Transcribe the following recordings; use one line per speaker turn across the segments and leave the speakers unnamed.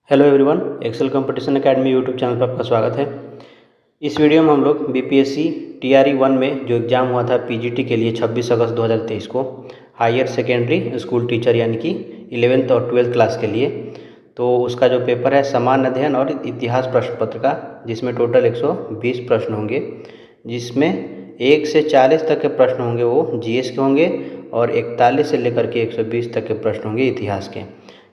Hello everyone, Excel competition academy YouTube channel पर आपका स्वागत है। इस वीडियो में हम लोग बीपीएससी टीआरई 1 में जो एग्ज़ाम हुआ था पीजीटी के लिए 26 अगस्त 2023 को हायर सेकेंडरी स्कूल टीचर यानी कि 11th और 12th क्लास के लिए, तो उसका जो पेपर है सामान्य अध्ययन और इतिहास प्रश्न पत्र का, जिसमें टोटल 120 प्रश्न होंगे, जिसमें 1 से 40 तक के प्रश्न होंगे वो जीएस के होंगे और 41 से लेकर के 120 तक के प्रश्न होंगे इतिहास के।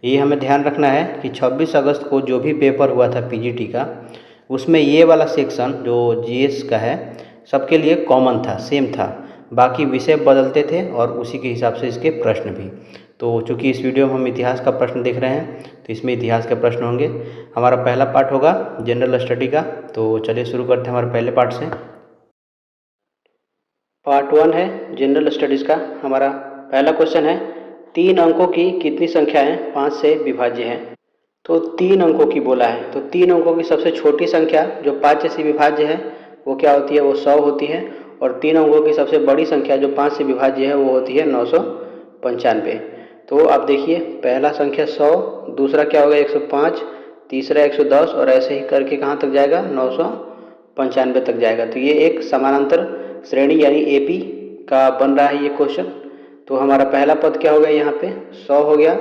ये हमें ध्यान रखना है कि 26 अगस्त को जो भी पेपर हुआ था पीजीटी का, उसमें ये वाला सेक्शन जो जीएस का है सबके लिए कॉमन था, सेम था। बाकी विषय बदलते थे और उसी के हिसाब से इसके प्रश्न भी। तो चूँकि इस वीडियो में हम इतिहास का प्रश्न देख रहे हैं, तो इसमें इतिहास के प्रश्न होंगे। हमारा पहला पार्ट होगा जनरल स्टडी का। तो चलिए शुरू करते हैं हमारे पहले पार्ट से। पार्ट 1 है जनरल स्टडीज़ का। हमारा पहला क्वेश्चन है, 3 अंकों की कितनी संख्याएं 5 से विभाज्य हैं? तो 3 अंकों की बोला है, तो 3 अंकों की सबसे छोटी संख्या जो 5 से विभाज्य है वो क्या होती है? वो 100 होती है। और 3 अंकों की सबसे बड़ी संख्या जो 5 से विभाज्य है वो होती है 995। तो आप देखिए, पहला संख्या 100, दूसरा क्या होगा 105, तीसरा 110 और ऐसे ही करके कहाँ तक जाएगा? 995 तक जाएगा। तो ये एक समानांतर श्रेणी यानी एपी का बन रहा है ये क्वेश्चन। तो हमारा पहला पद क्या हो गया? यहाँ पे 100 हो गया,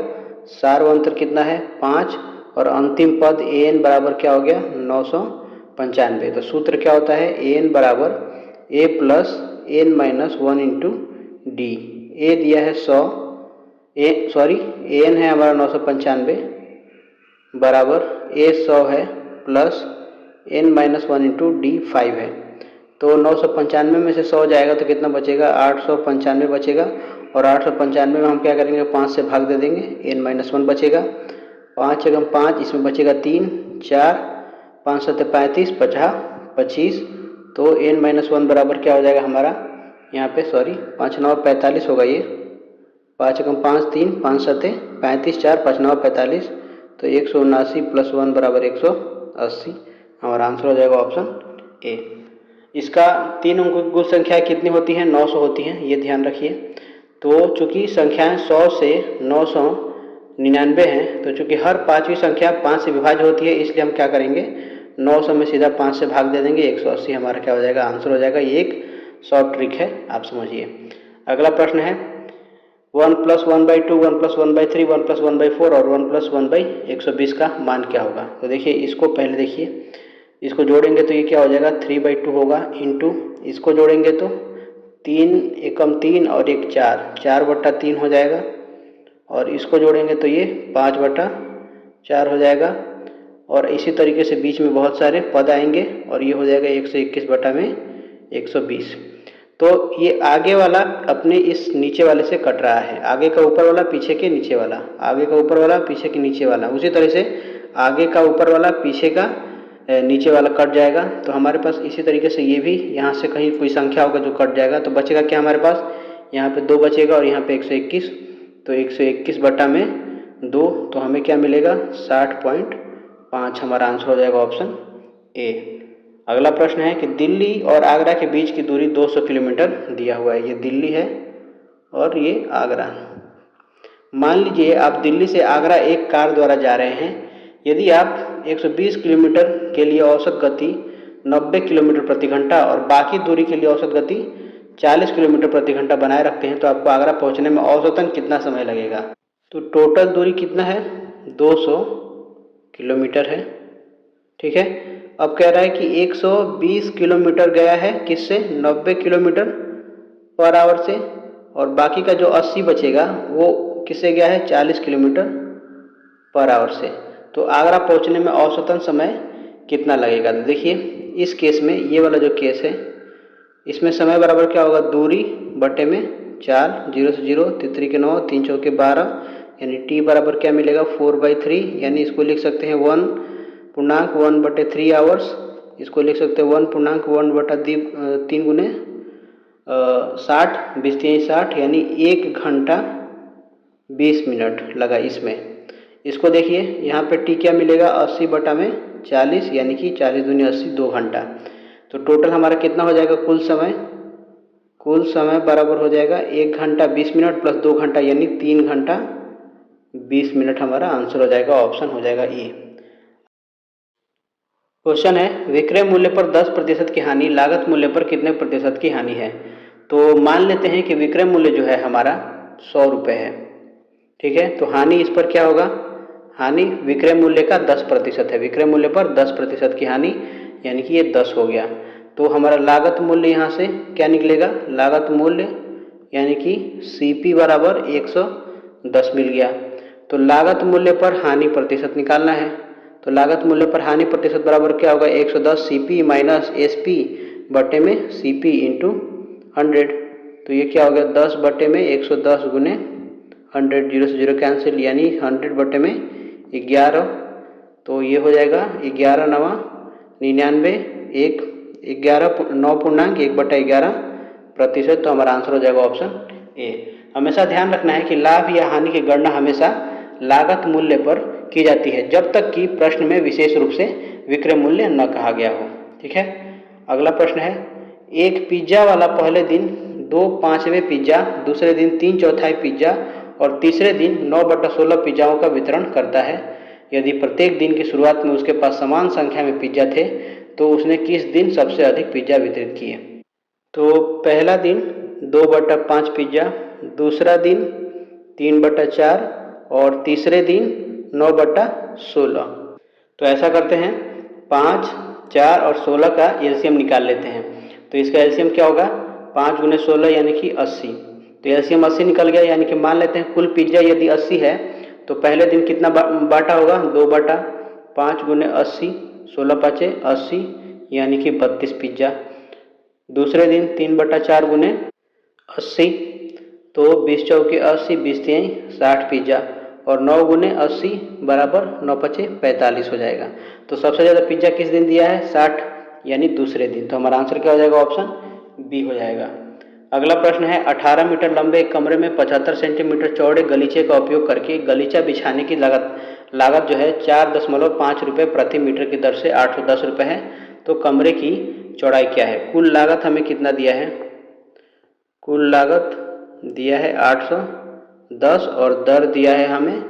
सार्वअंतर कितना है? 5, और अंतिम पद an बराबर क्या हो गया? 995। तो सूत्र क्या होता है? an बराबर a plus n minus 1 into D. A दिया है 100, an है हमारा 995 बराबर a 100 है plus n minus 1 into D 5 है। तो 995 में से 100 जाएगा तो कितना बचेगा? 895 बचेगा। और 895 में हम क्या करेंगे? 5 से भाग दे देंगे, n माइनस 1 बचेगा। 5 एकम 5, इसमें बचेगा 3, 4, 5 7 35, 25। तो n माइनस 1 बराबर क्या हो जाएगा हमारा? यहाँ पे 5 9 45 होगा ये। 5 एकम 5 3, 5 7 35, 4 5 9 45। तो 179 प्लस 1 बराबर 180। हमारा आंसर हो जाएगा ऑप्शन ए। इसका 3 अंकों की कुल संख्या कितनी होती है? 900 होती हैं, ये ध्यान रखिए। तो चूंकि संख्याएं 100 से 999 हैं, तो चूंकि हर पांचवी संख्या 5 से विभाज्य होती है, इसलिए हम क्या करेंगे? 900 में सीधा 5 से भाग दे देंगे, 180 हमारा क्या हो जाएगा? आंसर हो जाएगा। ये एक शॉर्ट ट्रिक है, आप समझिए। अगला प्रश्न है 1 + 1/2, 1 + 1/3, 1 + 1/4 और 1 + 1/120 का मान क्या होगा? तो देखिए, इसको पहले देखिए, इसको जोड़ेंगे तो ये क्या हो जाएगा? 3/2 होगा, इंटू इसको जोड़ेंगे तो 3 एकम 3 और 1 4, 4/3 हो जाएगा। और इसको जोड़ेंगे तो ये 5/4 हो जाएगा। और इसी तरीके से बीच में बहुत सारे पद आएंगे और ये हो जाएगा 121/120। तो ये आगे वाला अपने इस नीचे वाले से कट रहा है। आगे का ऊपर वाला, पीछे के नीचे वाला, आगे का ऊपर वाला, पीछे के नीचे वाला। उसी तरह से आगे का ऊपर वाला, पीछे का नीचे वाला कट जाएगा। तो हमारे पास इसी तरीके से ये भी यहाँ से कहीं कोई संख्या होगा जो कट जाएगा। तो बचेगा क्या हमारे पास? यहाँ पे 2 बचेगा और यहाँ पे 121। तो 121 बटा में 2, तो हमें क्या मिलेगा? 60.5। हमारा आंसर हो जाएगा ऑप्शन ए। अगला प्रश्न है कि दिल्ली और आगरा के बीच की दूरी 200 किलोमीटर दिया हुआ है। ये दिल्ली है और ये आगरा। मान लीजिए आप दिल्ली से आगरा एक कार द्वारा जा रहे हैं। यदि आप 120 किलोमीटर के लिए औसत गति 90 किलोमीटर प्रति घंटा और बाकी दूरी के लिए औसत गति 40 किलोमीटर प्रति घंटा बनाए रखते हैं, तो आपको आगरा पहुंचने में औसतन कितना समय लगेगा? तो टोटल दूरी कितना है? 200 किलोमीटर है, ठीक है। अब कह रहा है कि 120 किलोमीटर गया है किससे? 90 किलोमीटर पर आवर से, और बाकी का जो 80 बचेगा वो किससे गया है? 40 किलोमीटर पर आवर से। तो आगरा पहुंचने में औसतन समय कितना लगेगा? तो देखिए, इस केस में, ये वाला जो केस है, इसमें समय बराबर क्या होगा? दूरी बटे में 4, 0 से 0, 3 के 9, 3 चौके 12, यानी टी बराबर क्या मिलेगा? 4/3। यानी इसको लिख सकते हैं 1.1/3 आवर्स। इसको लिख सकते हैं 1.1/3 गुने 60, 20 3 60, यानी 1 घंटा 20 मिनट लगा इसमें। इसको देखिए, यहाँ पे टी क्या मिलेगा? 80 बटा में 40, यानी कि 40 दूनी 80, 2 घंटा। तो टोटल हमारा कितना हो जाएगा? कुल समय बराबर हो जाएगा 1 घंटा 20 मिनट प्लस 2 घंटा, यानी 3 घंटा 20 मिनट। हमारा आंसर हो जाएगा, ऑप्शन हो जाएगा ए। क्वेश्चन है विक्रय मूल्य पर 10% की हानि लागत मूल्य पर कितने प्रतिशत की हानि है। तो मान लेते हैं कि विक्रय मूल्य जो है हमारा 100 रुपये है, ठीक है। तो हानि इस पर क्या होगा, हानि विक्रय मूल्य का 10% है, विक्रय मूल्य पर 10% की हानि यानी कि ये 10 हो गया। तो हमारा लागत मूल्य यहाँ से क्या निकलेगा, लागत मूल्य यानी कि CP बराबर 110 मिल गया। तो लागत मूल्य पर हानि प्रतिशत निकालना है। तो लागत मूल्य पर हानि प्रतिशत बराबर क्या होगा, 110 CP माइनस SP बटे में CP इंटू 100। तो ये क्या हो गया, 10 बटे में 110 गुने 100, 0 से 0 कैंसिल यानी 100 बटे में 11। तो ये हो जाएगा 11 नवा 99, 9.1/11%। तो हमारा आंसर हो जाएगा ऑप्शन ए। हमेशा ध्यान रखना है कि लाभ या हानि की गणना हमेशा लागत मूल्य पर की जाती है जब तक कि प्रश्न में विशेष रूप से विक्रय मूल्य न कहा गया हो, ठीक है। अगला प्रश्न है एक पिज्जा वाला पहले दिन 2/5 पिज्जा, दूसरे दिन 3/4 पिज्जा और तीसरे दिन 9/16 पिज्जाओं का वितरण करता है। यदि प्रत्येक दिन की शुरुआत में उसके पास समान संख्या में पिज्जा थे तो उसने किस दिन सबसे अधिक पिज्जा वितरित किए। तो पहला दिन 2/5 पिज्जा, दूसरा दिन 3/4 और तीसरे दिन 9/16। तो ऐसा करते हैं 5, 4 और 16 का एलसीएम निकाल लेते हैं। तो इसका एलसीएम क्या होगा, 5 गुने 16 यानी कि 80। तो एलसीएम 80 निकल गया, यानी कि मान लेते हैं कुल पिज्जा यदि 80 है तो पहले दिन कितना बाटा होगा, 2/5 गुने 80, 16×5 80 यानी कि 32 पिज्जा। दूसरे दिन 3/4 गुने 80, तो 20×4 80, 20×3 60 पिज्जा और 9 गुने 80 बराबर 9×5 45 हो जाएगा। तो सबसे ज़्यादा पिज्जा किस दिन दिया है, 60 यानी दूसरे दिन। तो हमारा आंसर क्या हो जाएगा, ऑप्शन बी हो जाएगा। अगला प्रश्न है 18 मीटर लंबे एक कमरे में 75 सेंटीमीटर चौड़े गलीचे का उपयोग करके गलीचा बिछाने की लागत जो है 4.5 रुपये प्रति मीटर की दर से 810 रुपये है। तो कमरे की चौड़ाई क्या है, कुल लागत हमें कितना दिया है, कुल लागत दिया है 810 और दर दिया है हमें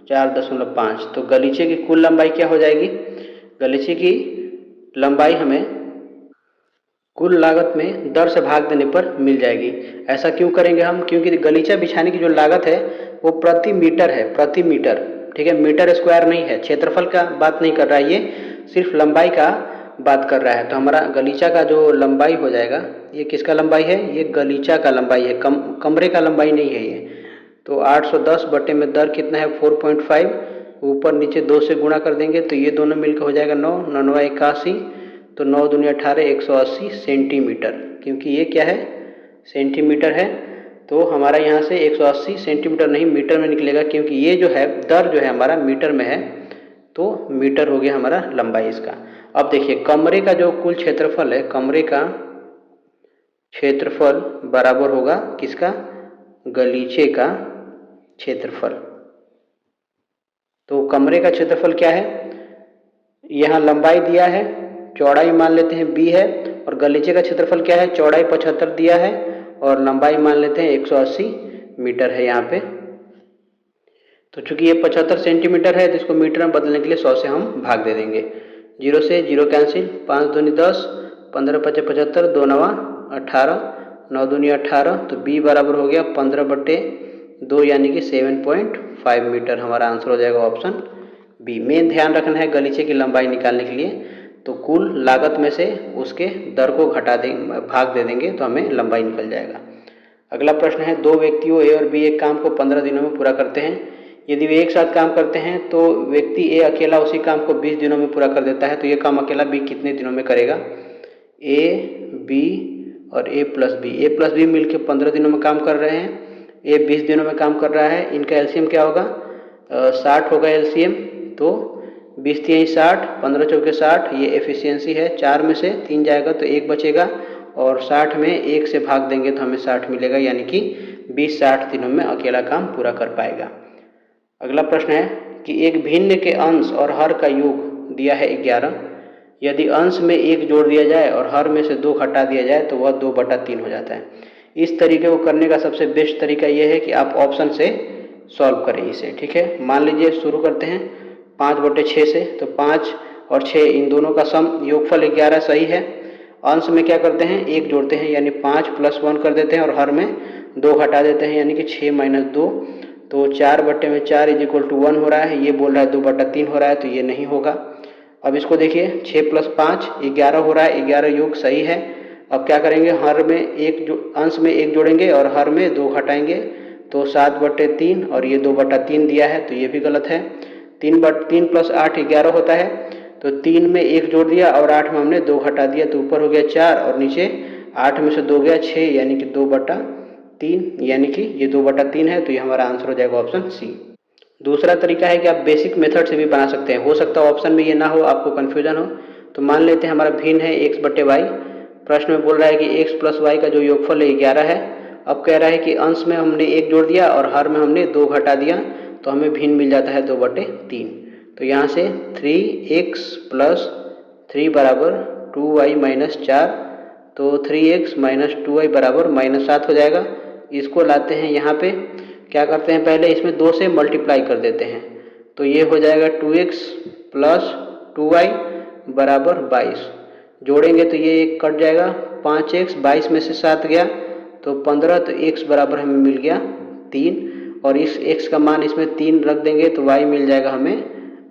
4.5। तो गलीचे की कुल लंबाई क्या हो जाएगी, गलीचे की लंबाई हमें कुल लागत में दर से भाग देने पर मिल जाएगी। ऐसा क्यों करेंगे हम, क्योंकि गलीचा बिछाने की जो लागत है वो प्रति मीटर है, प्रति मीटर, ठीक है, मीटर स्क्वायर नहीं है, क्षेत्रफल का बात नहीं कर रहा है, ये सिर्फ लंबाई का बात कर रहा है। तो हमारा गलीचा का जो लंबाई हो जाएगा, ये किसका लंबाई है, ये गलीचा का लंबाई है, कमरे का लंबाई नहीं है ये। तो 810 बटे में दर कितना है 4.5, ऊपर नीचे 2 से गुणा कर देंगे तो ये दोनों मिलकर हो जाएगा 9, 9 81, तो 9 दूनी 18, 180 सेंटीमीटर, क्योंकि ये क्या है सेंटीमीटर है। तो हमारा यहाँ से 180 सेंटीमीटर नहीं मीटर में निकलेगा, क्योंकि ये जो है दर जो है हमारा मीटर में है, तो मीटर हो गया हमारा लंबाई इसका। अब देखिए कमरे का जो कुल क्षेत्रफल है, कमरे का क्षेत्रफल बराबर होगा किसका, गलीचे का क्षेत्रफल। तो कमरे का क्षेत्रफल क्या है, यहाँ लंबाई दिया है, चौड़ाई मान लेते हैं b है, और गलीचे का क्षेत्रफल क्या है, चौड़ाई 75 दिया है और लंबाई मान लेते हैं 180 मीटर है यहाँ पे। तो चूंकि ये 75 सेंटीमीटर है तो इसको मीटर में बदलने के लिए 100 से हम भाग दे देंगे, 0 से 0 कैंसिल, 5 दूनी 10, 15×5 75, 2 9 18, 9 दूनी 18, तो b बराबर हो गया 15/2 यानी कि 7.5 मीटर। हमारा आंसर हो जाएगा ऑप्शन बी। मेन ध्यान रखना है गलीचे की लंबाई निकालने के लिए, तो कुल लागत में से उसके दर को घटा देंगे, भाग दे देंगे तो हमें लंबाई निकल जाएगा। अगला प्रश्न है दो व्यक्तियों ए और बी एक काम को 15 दिनों में पूरा करते हैं। यदि वे एक साथ काम करते हैं तो व्यक्ति ए अकेला उसी काम को 20 दिनों में पूरा कर देता है, तो ये काम अकेला बी कितने दिनों में करेगा। ए, बी और ए प्लस बी मिलकर 15 दिनों में काम कर रहे हैं, ए 20 दिनों में काम कर रहा है। इनका एलसीएम क्या होगा, 60 होगा एलसीएम। तो 20×3 60, 15×4 60, ये एफिशिएंसी है। 4 में से 3 जाएगा तो 1 बचेगा और 60 में 1 से भाग देंगे तो हमें 60 मिलेगा, यानी कि 20-60 दिनों में अकेला काम पूरा कर पाएगा। अगला प्रश्न है कि एक भिन्न के अंश और हर का योग दिया है 11। यदि अंश में 1 जोड़ दिया जाए और हर में से 2 हटा दिया जाए तो वह 2/3 हो जाता है। इस तरीके को करने का सबसे बेस्ट तरीका यह है कि आप ऑप्शन से सॉल्व करें इसे, ठीक है। मान लीजिए शुरू करते हैं 5/6 से, तो 5 और 6, इन दोनों का सम योगफल 11 सही है। अंश में क्या करते हैं, 1 जोड़ते हैं यानी 5 + 1 कर देते हैं और हर में 2 घटा देते हैं यानी कि 6 - 2, तो 4/4 = 1 हो रहा है। ये बोल रहा है 2/3 हो रहा है, तो ये नहीं होगा। अब इसको देखिए, 6 + 5 11 हो रहा है, 11 योग सही है। अब क्या करेंगे, हर में अंश में 1 जोड़ेंगे और हर में 2 घटाएंगे, तो 7/3 और ये 2/3 दिया है, तो ये भी गलत है। 3 + 8 11 होता है, तो 3 में 1 जोड़ दिया और 8 में हमने 2 घटा दिया, तो ऊपर हो गया 4 और नीचे 8 में से 2 गया 6 यानी कि 2/3, यानी कि ये 2/3 है, तो ये हमारा आंसर हो जाएगा ऑप्शन सी। दूसरा तरीका है कि आप बेसिक मेथड से भी बना सकते हैं। हो सकता है ऑप्शन में ये ना हो, आपको कन्फ्यूजन हो, तो मान लेते हैं हमारा भिन्न है x/y। प्रश्न में बोल रहा है कि x + y का जो योगफल है 11 है। अब कह रहा है कि अंश में हमने 1 जोड़ दिया और हर में हमने 2 घटा दिया, तो हमें भिन्न मिल जाता है 2/3। तो यहाँ से 3x + 3 = 2y - 4, तो 3x - 2y = -7 हो जाएगा। इसको लाते हैं यहाँ पे, क्या करते हैं, पहले इसमें 2 से मल्टीप्लाई कर देते हैं, तो ये हो जाएगा 2x + 2y = 22। जोड़ेंगे तो ये एक कट जाएगा, 5x, 22 में से 7 गया तो 15, तो x बराबर हमें मिल गया 3, और इस x का मान इसमें 3 रख देंगे तो y मिल जाएगा हमें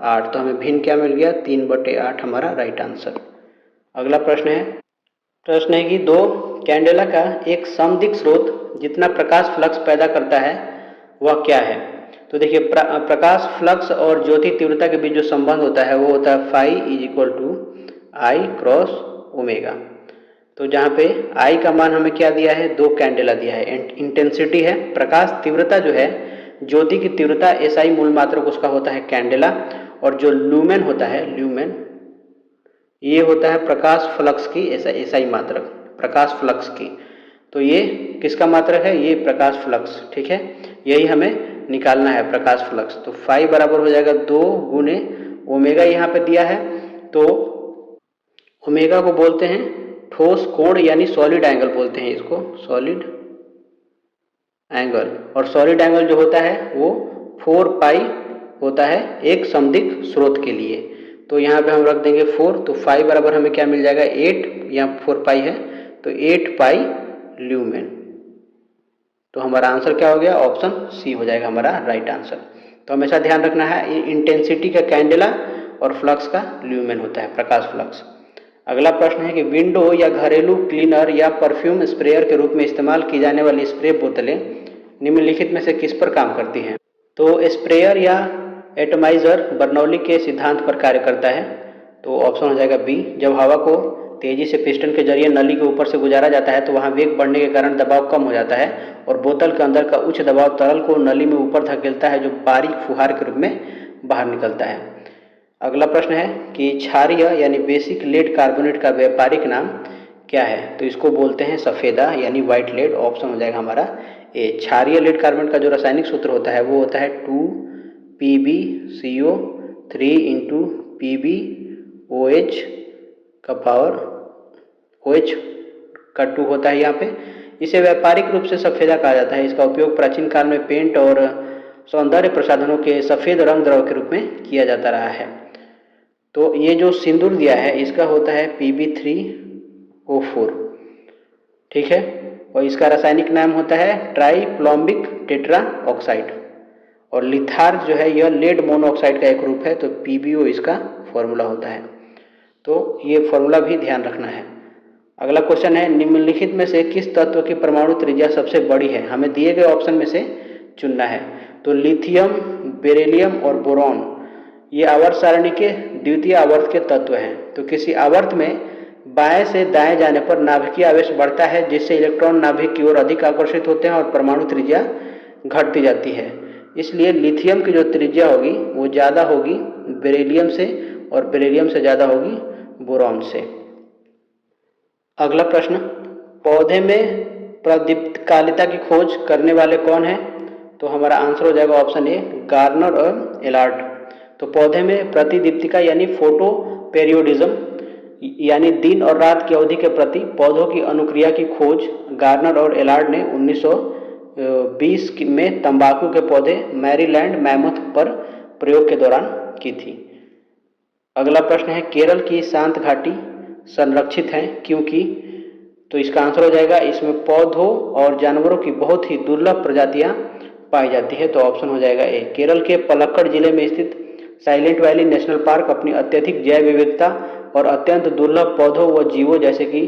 8। तो हमें भिन्न क्या मिल गया, 3/8 हमारा राइट आंसर। अगला प्रश्न है कि 2 कैंडेला का एक समदिक् स्रोत जितना प्रकाश फ्लक्स पैदा करता है वह क्या है। तो देखिए, प्रकाश फ्लक्स और ज्योति तीव्रता के बीच जो संबंध होता है वो होता है phi = I × ओमेगा। तो जहाँ पे I का मान हमें क्या दिया है, 2 कैंडेला दिया है, इंटेंसिटी है। प्रकाश तीव्रता जो है, ज्योति की तीव्रता SI मूल मात्रक उसका होता है कैंडेला, और जो ल्यूमेन होता है, ल्यूमेन ये होता है प्रकाश फ्लक्स की SI मात्रक, प्रकाश फ्लक्स की। तो ये किसका मात्रक है, ये प्रकाश फ्लक्स, ठीक है, यही हमें निकालना है प्रकाश फ्लक्स। तो फाई बराबर हो जाएगा 2 × ओमेगा, यहाँ पे दिया है। तो ओमेगा को बोलते हैं ठोस कोण यानी सॉलिड एंगल बोलते हैं इसको, सॉलिड एंगल। और सॉलिड एंगल जो होता है वो 4π होता है एक समदिक् स्रोत के लिए। तो यहाँ पे हम रख देंगे 4, तो फाई बराबर हमें क्या मिल जाएगा 8, यहाँ 4π है तो 8π ल्यूमेन। तो हमारा आंसर क्या हो गया, ऑप्शन सी हो जाएगा हमारा राइट आंसर। तो हमेशा ध्यान रखना है, इंटेंसिटी का कैंडेला और फ्लक्स का ल्यूमेन होता है, प्रकाश फ्लक्स। अगला प्रश्न है कि विंडो या घरेलू क्लीनर या परफ्यूम स्प्रेयर के रूप में इस्तेमाल की जाने वाली स्प्रे बोतलें निम्नलिखित में से किस पर काम करती हैं। तो स्प्रेयर या एटमाइजर बर्नौली के सिद्धांत पर कार्य करता है, तो ऑप्शन हो जाएगा बी। जब हवा को तेजी से पिस्टन के जरिए नली के ऊपर से गुजारा जाता है तो वहाँ वेग बढ़ने के कारण दबाव कम हो जाता है और बोतल के अंदर का उच्च दबाव तरल को नली में ऊपर धकेलता है, जो बारीक फुहार के रूप में बाहर निकलता है। अगला प्रश्न है कि क्षारीय यानी बेसिक लेड कार्बोनेट का व्यापारिक नाम क्या है। तो इसको बोलते हैं सफ़ेदा यानी व्हाइट लेड। ऑप्शन हो जाएगा हमारा ए। क्षारीय लेड कार्बोनेट का जो रासायनिक सूत्र होता है वो होता है 2PbCO 3 × PbOH का पावर OH का 2 होता है यहाँ पे। इसे व्यापारिक रूप से सफ़ेदा कहा जाता है। इसका उपयोग प्राचीन काल में पेंट और सौंदर्य प्रसाधनों के सफ़ेद रंग द्रव के रूप में किया जाता रहा है। तो ये जो सिंदूर दिया है इसका होता है Pb3O4, ठीक है, और इसका रासायनिक नाम होता है ट्राइप्लॉम्बिक टेट्रा ऑक्साइड। और लिथार्ज जो है यह लेड मोनोऑक्साइड का एक रूप है, तो PbO इसका फॉर्मूला होता है। तो ये फॉर्मूला भी ध्यान रखना है। अगला क्वेश्चन है निम्नलिखित में से किस तत्व की परमाणु त्रिज्या सबसे बड़ी है। हमें दिए गए ऑप्शन में से चुनना है। तो लिथियम, बेरिलियम और बोरॉन ये आवर्त सारणी के द्वितीय आवर्त के तत्व हैं। तो किसी आवर्त में बाएं से दाएं जाने पर नाभिकीय आवेश बढ़ता है, जिससे इलेक्ट्रॉन नाभिक की ओर अधिक आकर्षित होते हैं और परमाणु त्रिज्या घटती जाती है। इसलिए लिथियम की जो त्रिज्या होगी वो ज़्यादा होगी बेरिलियम से और बेरिलियम से ज़्यादा होगी बोरॉन से। अगला प्रश्न, पौधे में प्रदीप्तकालिता की खोज करने वाले कौन हैं। तो हमारा आंसर हो जाएगा ऑप्शन ए, गार्नर और एलार्ड। तो पौधे में प्रतिदीप्तिका यानी फोटो पेरियोडिज्म यानी दिन और रात की अवधि के प्रति पौधों की अनुक्रिया की खोज गार्नर और एलार्ड ने 1920 में तंबाकू के पौधे मैरीलैंड मैमथ पर प्रयोग के दौरान की थी। अगला प्रश्न है केरल की शांत घाटी संरक्षित है क्योंकि, तो इसका आंसर हो जाएगा इसमें पौधों और जानवरों की बहुत ही दुर्लभ प्रजातियां पाई जाती है। तो ऑप्शन हो जाएगा ए। केरल के पलक्कड़ जिले में स्थित साइलेंट वैली नेशनल पार्क अपनी अत्यधिक जैव विविधता और अत्यंत दुर्लभ पौधों व जीवों जैसे कि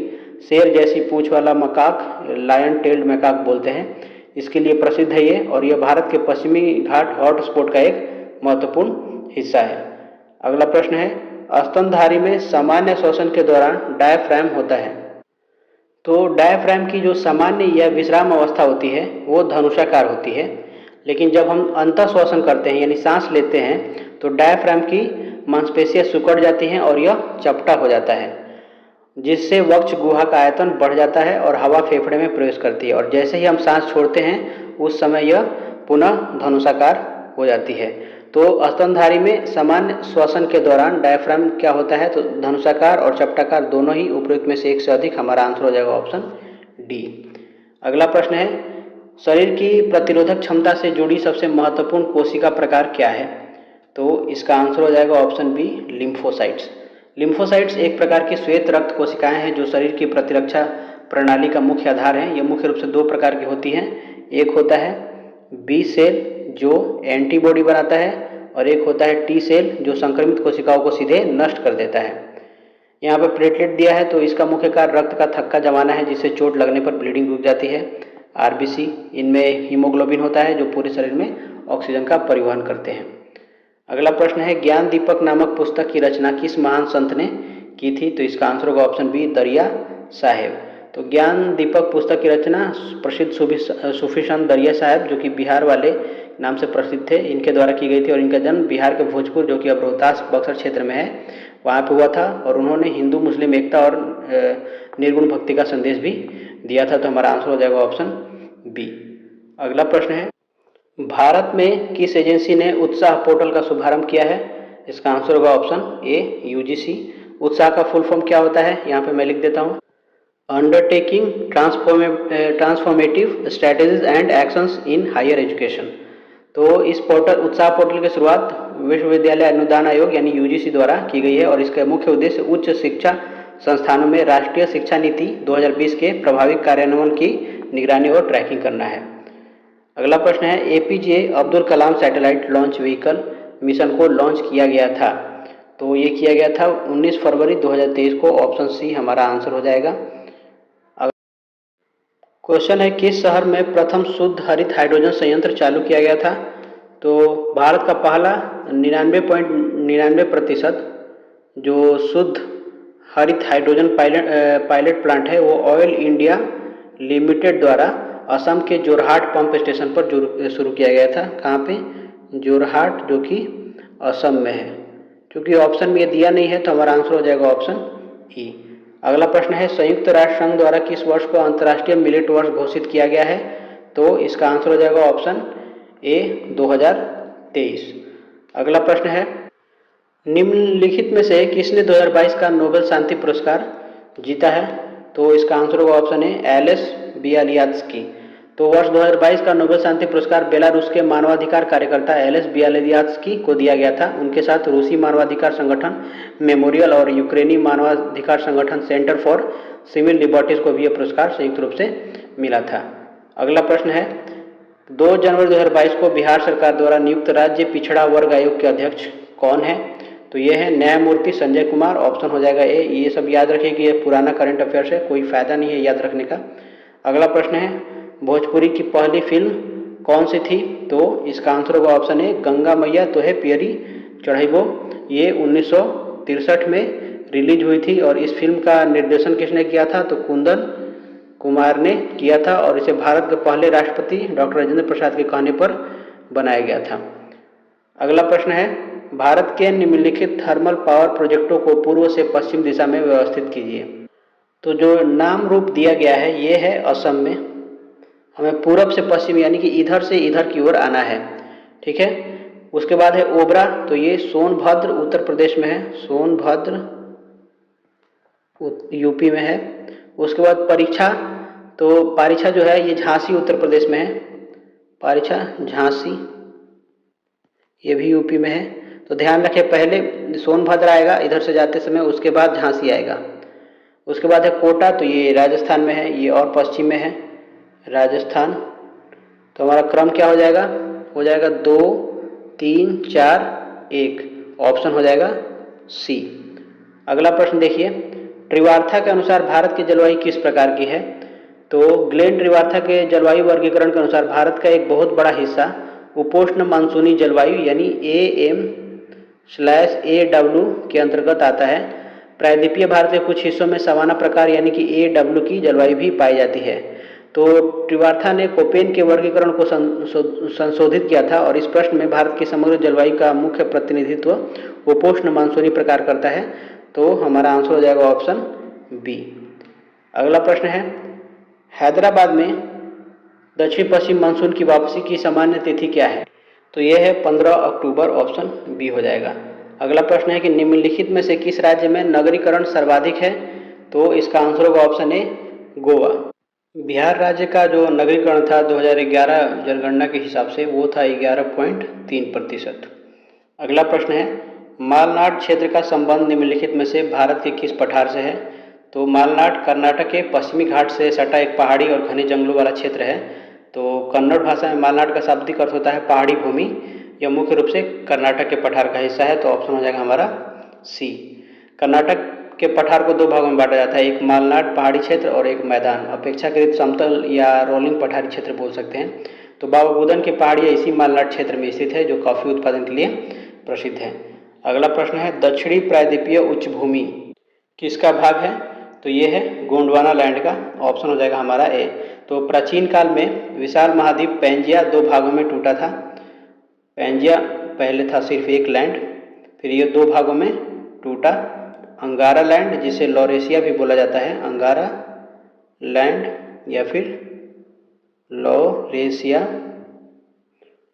शेर जैसी पूंछ वाला मकाक, लायन टेल्ड मैकाक बोलते हैं, इसके लिए प्रसिद्ध है ये, और यह भारत के पश्चिमी घाट हॉटस्पॉट का एक महत्वपूर्ण हिस्सा है। अगला प्रश्न है स्तनधारी में सामान्य श्वसन के दौरान डायफ्राम होता है। तो डायफ्राम की जो सामान्य या विश्राम अवस्था होती है वो धनुषाकार होती है, लेकिन जब हम अंतःश्वसन करते हैं यानी सांस लेते हैं तो डायफ्राम की मांसपेशियां सिकुड़ जाती हैं और यह चपटा हो जाता है, जिससे वक्ष गुहा का आयतन बढ़ जाता है और हवा फेफड़े में प्रवेश करती है, और जैसे ही हम सांस छोड़ते हैं उस समय यह पुनः धनुषाकार हो जाती है। तो स्तनधारी में सामान्य श्वसन के दौरान डायफ्राम क्या होता है, तो धनुषाकार और चपटाकार दोनों ही उपयुक्त में से एक से अधिक, हमारा आंसर हो जाएगा ऑप्शन डी। अगला प्रश्न है शरीर की प्रतिरोधक क्षमता से जुड़ी सबसे महत्वपूर्ण कोशिका प्रकार क्या है। तो इसका आंसर हो जाएगा ऑप्शन बी लिम्फोसाइट्स। लिम्फोसाइट्स एक प्रकार की श्वेत रक्त कोशिकाएं हैं जो शरीर की प्रतिरक्षा प्रणाली का मुख्य आधार है। ये मुख्य रूप से दो प्रकार की होती हैं, एक होता है बी सेल जो एंटीबॉडी बनाता है और एक होता है टी सेल जो संक्रमित कोशिकाओं को सीधे नष्ट कर देता है। यहाँ पर प्लेटलेट दिया है, तो इसका मुख्य कार्य रक्त का थक्का जमाना है जिससे चोट लगने पर ब्लीडिंग रुक जाती है। आरबीसी, इनमें हीमोग्लोबिन होता है जो पूरे शरीर में ऑक्सीजन का परिवहन करते हैं। अगला प्रश्न है ज्ञान दीपक नामक पुस्तक की रचना किस महान संत ने की थी। तो इसका आंसर होगा ऑप्शन बी दरिया साहेब। तो ज्ञान दीपक पुस्तक की रचना प्रसिद्ध सूफी संत दरिया साहेब जो कि बिहार वाले नाम से प्रसिद्ध थे, इनके द्वारा की गई थी, और इनका जन्म बिहार के भोजपुर जो कि अब रोहतास बक्सर क्षेत्र में है वहाँ पे हुआ था, और उन्होंने हिंदू मुस्लिम एकता और निर्गुण भक्ति का संदेश भी दिया था। तो हमारा आंसर हो जाएगा ऑप्शन बी। अगला प्रश्न है भारत में किस एजेंसी ने उत्साह पोर्टल का शुभारंभ किया है। इसका आंसर होगा ऑप्शन ए यूजीसी। उत्साह का फुल फॉर्म क्या होता है, यहाँ पे मैं लिख देता हूँ, undertaking transformative strategies and actions in higher education. तो इस पोर्टल उत्साह पोर्टल की शुरुआत विश्वविद्यालय अनुदान आयोग यानी यूजीसी द्वारा की गई है, और इसका मुख्य उद्देश्य उच्च शिक्षा संस्थानों में राष्ट्रीय शिक्षा नीति 2020 के प्रभावी कार्यान्वयन की निगरानी और ट्रैकिंग करना है। अगला प्रश्न है APJ Abdul Kalam satellite launch vehicle mission को लॉन्च किया गया था। तो ये किया गया था 19 फरवरी 2023 को, ऑप्शन सी हमारा आंसर हो जाएगा। क्वेश्चन है किस शहर में प्रथम शुद्ध हरित हाइड्रोजन संयंत्र चालू किया गया था। तो भारत का पहला 99.99% जो शुद्ध हरित हाइड्रोजन पायलट प्लांट है वो ऑयल इंडिया लिमिटेड द्वारा असम के जोरहाट पंप स्टेशन पर शुरू किया गया था। कहाँ पे, जोरहाट जो कि असम में है। क्योंकि ऑप्शन में ये दिया नहीं है तो हमारा आंसर हो जाएगा ऑप्शन ई। अगला प्रश्न है संयुक्त राष्ट्र संघ द्वारा किस वर्ष को अंतर्राष्ट्रीय मिलेट वर्ष घोषित किया गया है। तो इसका आंसर हो जाएगा ऑप्शन ए 2023। अगला प्रश्न है निम्नलिखित में से किसने 2022 का नोबेल शांति पुरस्कार जीता है। तो इसका आंसर होगा ऑप्शन ए एलेस बियालियात्स्की। तो वर्ष 2022 का नोबेल शांति पुरस्कार बेलारूस के मानवाधिकार कार्यकर्ता एलेस बियालियात्स्की को दिया गया था। उनके साथ रूसी मानवाधिकार संगठन मेमोरियल और यूक्रेनी मानवाधिकार संगठन सेंटर फॉर सिविल लिबर्टीज को भी यह पुरस्कार संयुक्त रूप से मिला था। अगला प्रश्न है 2 जनवरी 2022 को बिहार सरकार द्वारा नियुक्त राज्य पिछड़ा वर्ग आयोग के अध्यक्ष कौन है। तो ये है न्यायमूर्ति संजय कुमार। ऑप्शन हो जाएगा ए। ये सब याद रखिए कि ये पुराना करंट अफेयर्स है, कोई फायदा नहीं है याद रखने का। अगला प्रश्न है भोजपुरी की पहली फिल्म कौन सी थी। तो इसका आंसर होगा ऑप्शन ए गंगा मैया तो है पियरी चढ़ाइबो। ये 1963 में रिलीज हुई थी, और इस फिल्म का निर्देशन किसने किया था। तो कुंदन कुमार ने किया था, और इसे भारत के पहले राष्ट्रपति डॉक्टर राजेंद्र प्रसाद के कहने पर बनाया गया था। अगला प्रश्न है भारत के निम्नलिखित थर्मल पावर प्रोजेक्टों को पूर्व से पश्चिम दिशा में व्यवस्थित कीजिए। तो जो नाम रूप दिया गया है ये है असम में, हमें पूरब से पश्चिम यानी कि इधर से इधर की ओर आना है, ठीक है। उसके बाद है ओबरा, तो ये सोनभद्र उत्तर प्रदेश में है, सोनभद्र यूपी में है। उसके बाद परीक्षा, तो पारीछा जो है ये झांसी उत्तर प्रदेश में है, पारीछा झांसी ये भी यूपी में है। तो ध्यान रखें, पहले सोनभद्र आएगा इधर से जाते समय, उसके बाद झांसी आएगा, उसके बाद है कोटा, तो ये राजस्थान में है, ये और पश्चिम में है राजस्थान। तो हमारा क्रम क्या हो जाएगा? हो जाएगा 2 3 4 1, ऑप्शन हो जाएगा सी। अगला प्रश्न देखिए, त्रिवार्था के अनुसार भारत की जलवायु किस प्रकार की है? तो ग्लेन त्रिवार्था के जलवायु वर्गीकरण के अनुसार भारत का एक बहुत बड़ा हिस्सा उपोष्ण मानसूनी जलवायु यानी AM/AW के अंतर्गत आता है। प्रायद्वीपीय भारत के कुछ हिस्सों में सवाना प्रकार यानी कि AW की जलवायु भी पाई जाती है। तो त्रिवार्था ने कोपेन के वर्गीकरण को संशोधित किया था और इस प्रश्न में भारत की समग्र जलवायु का मुख्य प्रतिनिधित्व उपोष्ण मानसूनी प्रकार करता है। तो हमारा आंसर हो जाएगा ऑप्शन बी। अगला प्रश्न है, हैदराबाद में दक्षिण पश्चिम मानसून की वापसी की सामान्य तिथि क्या है? तो यह है 15 अक्टूबर, ऑप्शन बी हो जाएगा। अगला प्रश्न है कि निम्नलिखित में से किस राज्य में नगरीकरण सर्वाधिक है? तो इसका आंसर होगा ऑप्शन ए, गोवा। बिहार राज्य का जो नगरीकरण था 2011 जनगणना के हिसाब से वो था 11.3%। अगला प्रश्न है, मालनाड क्षेत्र का संबंध निम्नलिखित में से भारत के किस पठार से है? तो मालनाड कर्नाटक के पश्चिमी घाट से सटा एक पहाड़ी और घने जंगलों वाला क्षेत्र है। तो कन्नड़ भाषा में मालनाड का शाब्दिक अर्थ होता है पहाड़ी भूमि। यह मुख्य रूप से कर्नाटक के पठार का हिस्सा है। तो ऑप्शन हो जाएगा हमारा सी। कर्नाटक के पठार को 2 भागों में बांटा जाता है, एक मालनाड पहाड़ी क्षेत्र और एक मैदान अपेक्षाकृत समतल या रोलिंग पठारी क्षेत्र बोल सकते हैं। तो बाबा बुदन की पहाड़ियाँ इसी मालनाड क्षेत्र में स्थित है जो कॉफी उत्पादन के लिए प्रसिद्ध है। अगला प्रश्न है, दक्षिणी प्रायद्वीपीय उच्च भूमि किसका भाग है? तो ये है गोंडवाना लैंड का, ऑप्शन हो जाएगा हमारा ए। तो प्राचीन काल में विशाल महाद्वीप पैंजिया 2 भागों में टूटा था। पैंजिया पहले था सिर्फ एक लैंड, फिर ये 2 भागों में टूटा। अंगारा लैंड, जिसे लॉरेशिया भी बोला जाता है, अंगारा लैंड या फिर लॉरेशिया,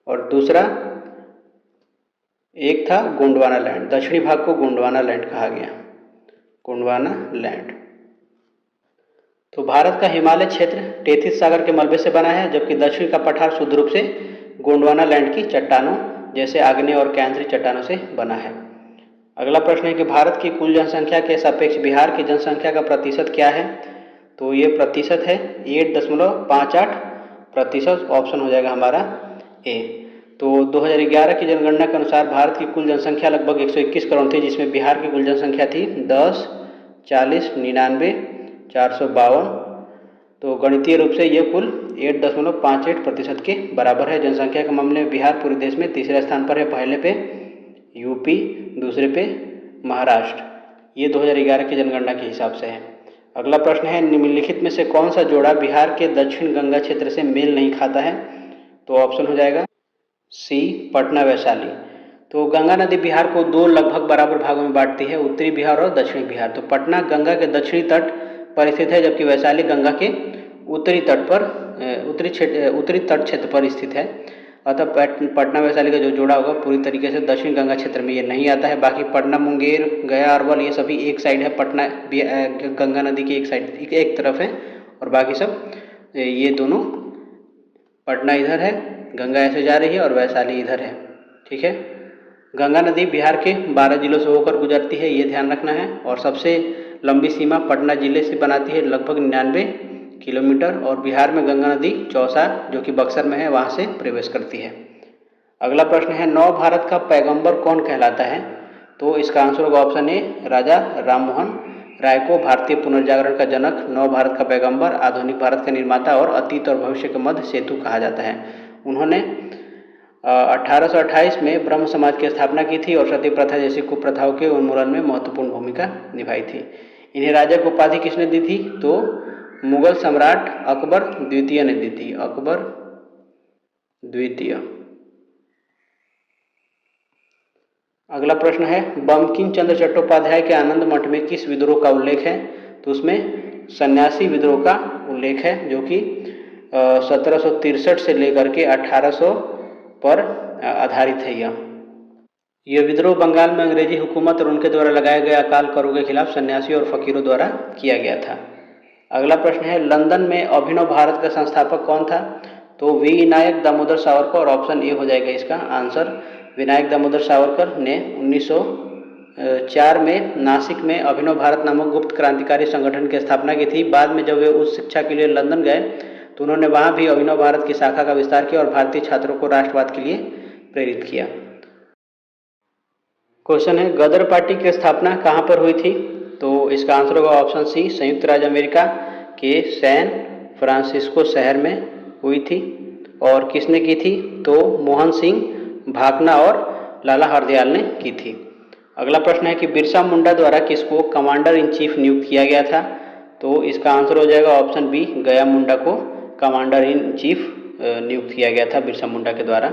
और दूसरा एक था गोंडवाना लैंड। दक्षिणी भाग को गोंडवाना लैंड कहा गया, गोंडवाना लैंड। तो भारत का हिमालय क्षेत्र टेथिस सागर के मलबे से बना है, जबकि दक्षिण का पठार शुद्ध रूप से गोंडवाना लैंड की चट्टानों जैसे आग्नेय और कैंद्रीय चट्टानों से बना है। अगला प्रश्न है कि भारत की कुल जनसंख्या के सापेक्ष बिहार की जनसंख्या का प्रतिशत क्या है? तो ये प्रतिशत है 8.58%, ऑप्शन हो जाएगा हमारा ए। तो 2011 की जनगणना के अनुसार भारत की कुल जनसंख्या लगभग 121 करोड़ थी, जिसमें बिहार की कुल जनसंख्या थी 10, 40, 99, 452। तो गणितीय रूप से यह कुल 8.58% के बराबर है। जनसंख्या के मामले में बिहार पूरे देश में तीसरे स्थान पर है, पहले पे यूपी, दूसरे पे महाराष्ट्र। ये 2011 की जनगणना के हिसाब से है। अगला प्रश्न है, निम्नलिखित में से कौन सा जोड़ा बिहार के दक्षिण गंगा क्षेत्र से मेल नहीं खाता है? तो ऑप्शन हो जाएगा सी, पटना वैशाली। तो गंगा नदी बिहार को 2 लगभग बराबर भागों में बांटती है, उत्तरी बिहार और दक्षिणी बिहार। तो पटना गंगा के दक्षिणी तट पर स्थित है, जबकि वैशाली गंगा के उत्तरी तट क्षेत्र पर स्थित है। अतः पटना वैशाली का जो जोड़ा होगा पूरी तरीके से दक्षिण गंगा क्षेत्र में ये नहीं आता है। बाकी पटना, मुंगेर, गया, अरवल ये सभी एक साइड है, पटना गंगा नदी की एक साइड एक तरफ है, और बाकी सब ये दोनों, पटना इधर है, गंगा ऐसे जा रही है और वैशाली इधर है। ठीक है, गंगा नदी बिहार के 12 जिलों से होकर गुजरती है, ये ध्यान रखना है। और सबसे लंबी सीमा पटना जिले से बनाती है, लगभग 99 किलोमीटर। और बिहार में गंगा नदी चौसा, जो कि बक्सर में है, वहाँ से प्रवेश करती है। अगला प्रश्न है, नव भारत का पैगंबर कौन कहलाता है? तो इसका आंसर होगा ऑप्शन ए, राजा राममोहन राय को भारतीय पुनर्जागरण का जनक, नव भारत का पैगंबर, आधुनिक भारत का निर्माता और अतीत और भविष्य के मध्य सेतु कहा जाता है। उन्होंने 1828 में ब्रह्म समाज की स्थापना की थी और सती प्रथा जैसी कुप्रथाओं के उन्मूलन में महत्वपूर्ण भूमिका निभाई थी। इन्हें राजा की उपाधि किसने दी थी? तो मुगल सम्राट अकबर द्वितीय ने दी थी, अकबर द्वितीय। अगला प्रश्न है, बंकिम चंद्र चट्टोपाध्याय के आनंद मठ में किस विद्रोह का उल्लेख है? तो उसमें सन्यासी विद्रोह का उल्लेख है, जो कि 1763 से लेकर के 1800 पर आधारित है। यह विद्रोह बंगाल में अंग्रेजी हुकूमत और उनके द्वारा लगाए गए अकाल करों के खिलाफ सन्यासियों और फकीरों द्वारा किया गया था। अगला प्रश्न है, लंदन में अभिनव भारत का संस्थापक कौन था? तो वी नायक दामोदर सावरकर, और ऑप्शन ए हो जाएगा इसका आंसर। विनायक दामोदर सावरकर ने 1904 में नासिक में अभिनव भारत नामक गुप्त क्रांतिकारी संगठन की स्थापना की थी। बाद में जब वे उच्च शिक्षा के लिए लंदन गए तो उन्होंने वहाँ भी अभिनव भारत की शाखा का विस्तार किया और भारतीय छात्रों को राष्ट्रवाद के लिए प्रेरित किया। क्वेश्चन है, गदर पार्टी की स्थापना कहाँ पर हुई थी? तो इसका आंसर होगा ऑप्शन सी, संयुक्त राज्य अमेरिका के सैन फ्रांसिस्को शहर में हुई थी। और किसने की थी? तो मोहन सिंह भाकना और लाला हरदयाल ने की थी। अगला प्रश्न है कि बिरसा मुंडा द्वारा किसको कमांडर इन चीफ नियुक्त किया गया था? तो इसका आंसर हो जाएगा ऑप्शन बी, गया मुंडा को कमांडर इन चीफ नियुक्त किया गया था बिरसा मुंडा के द्वारा।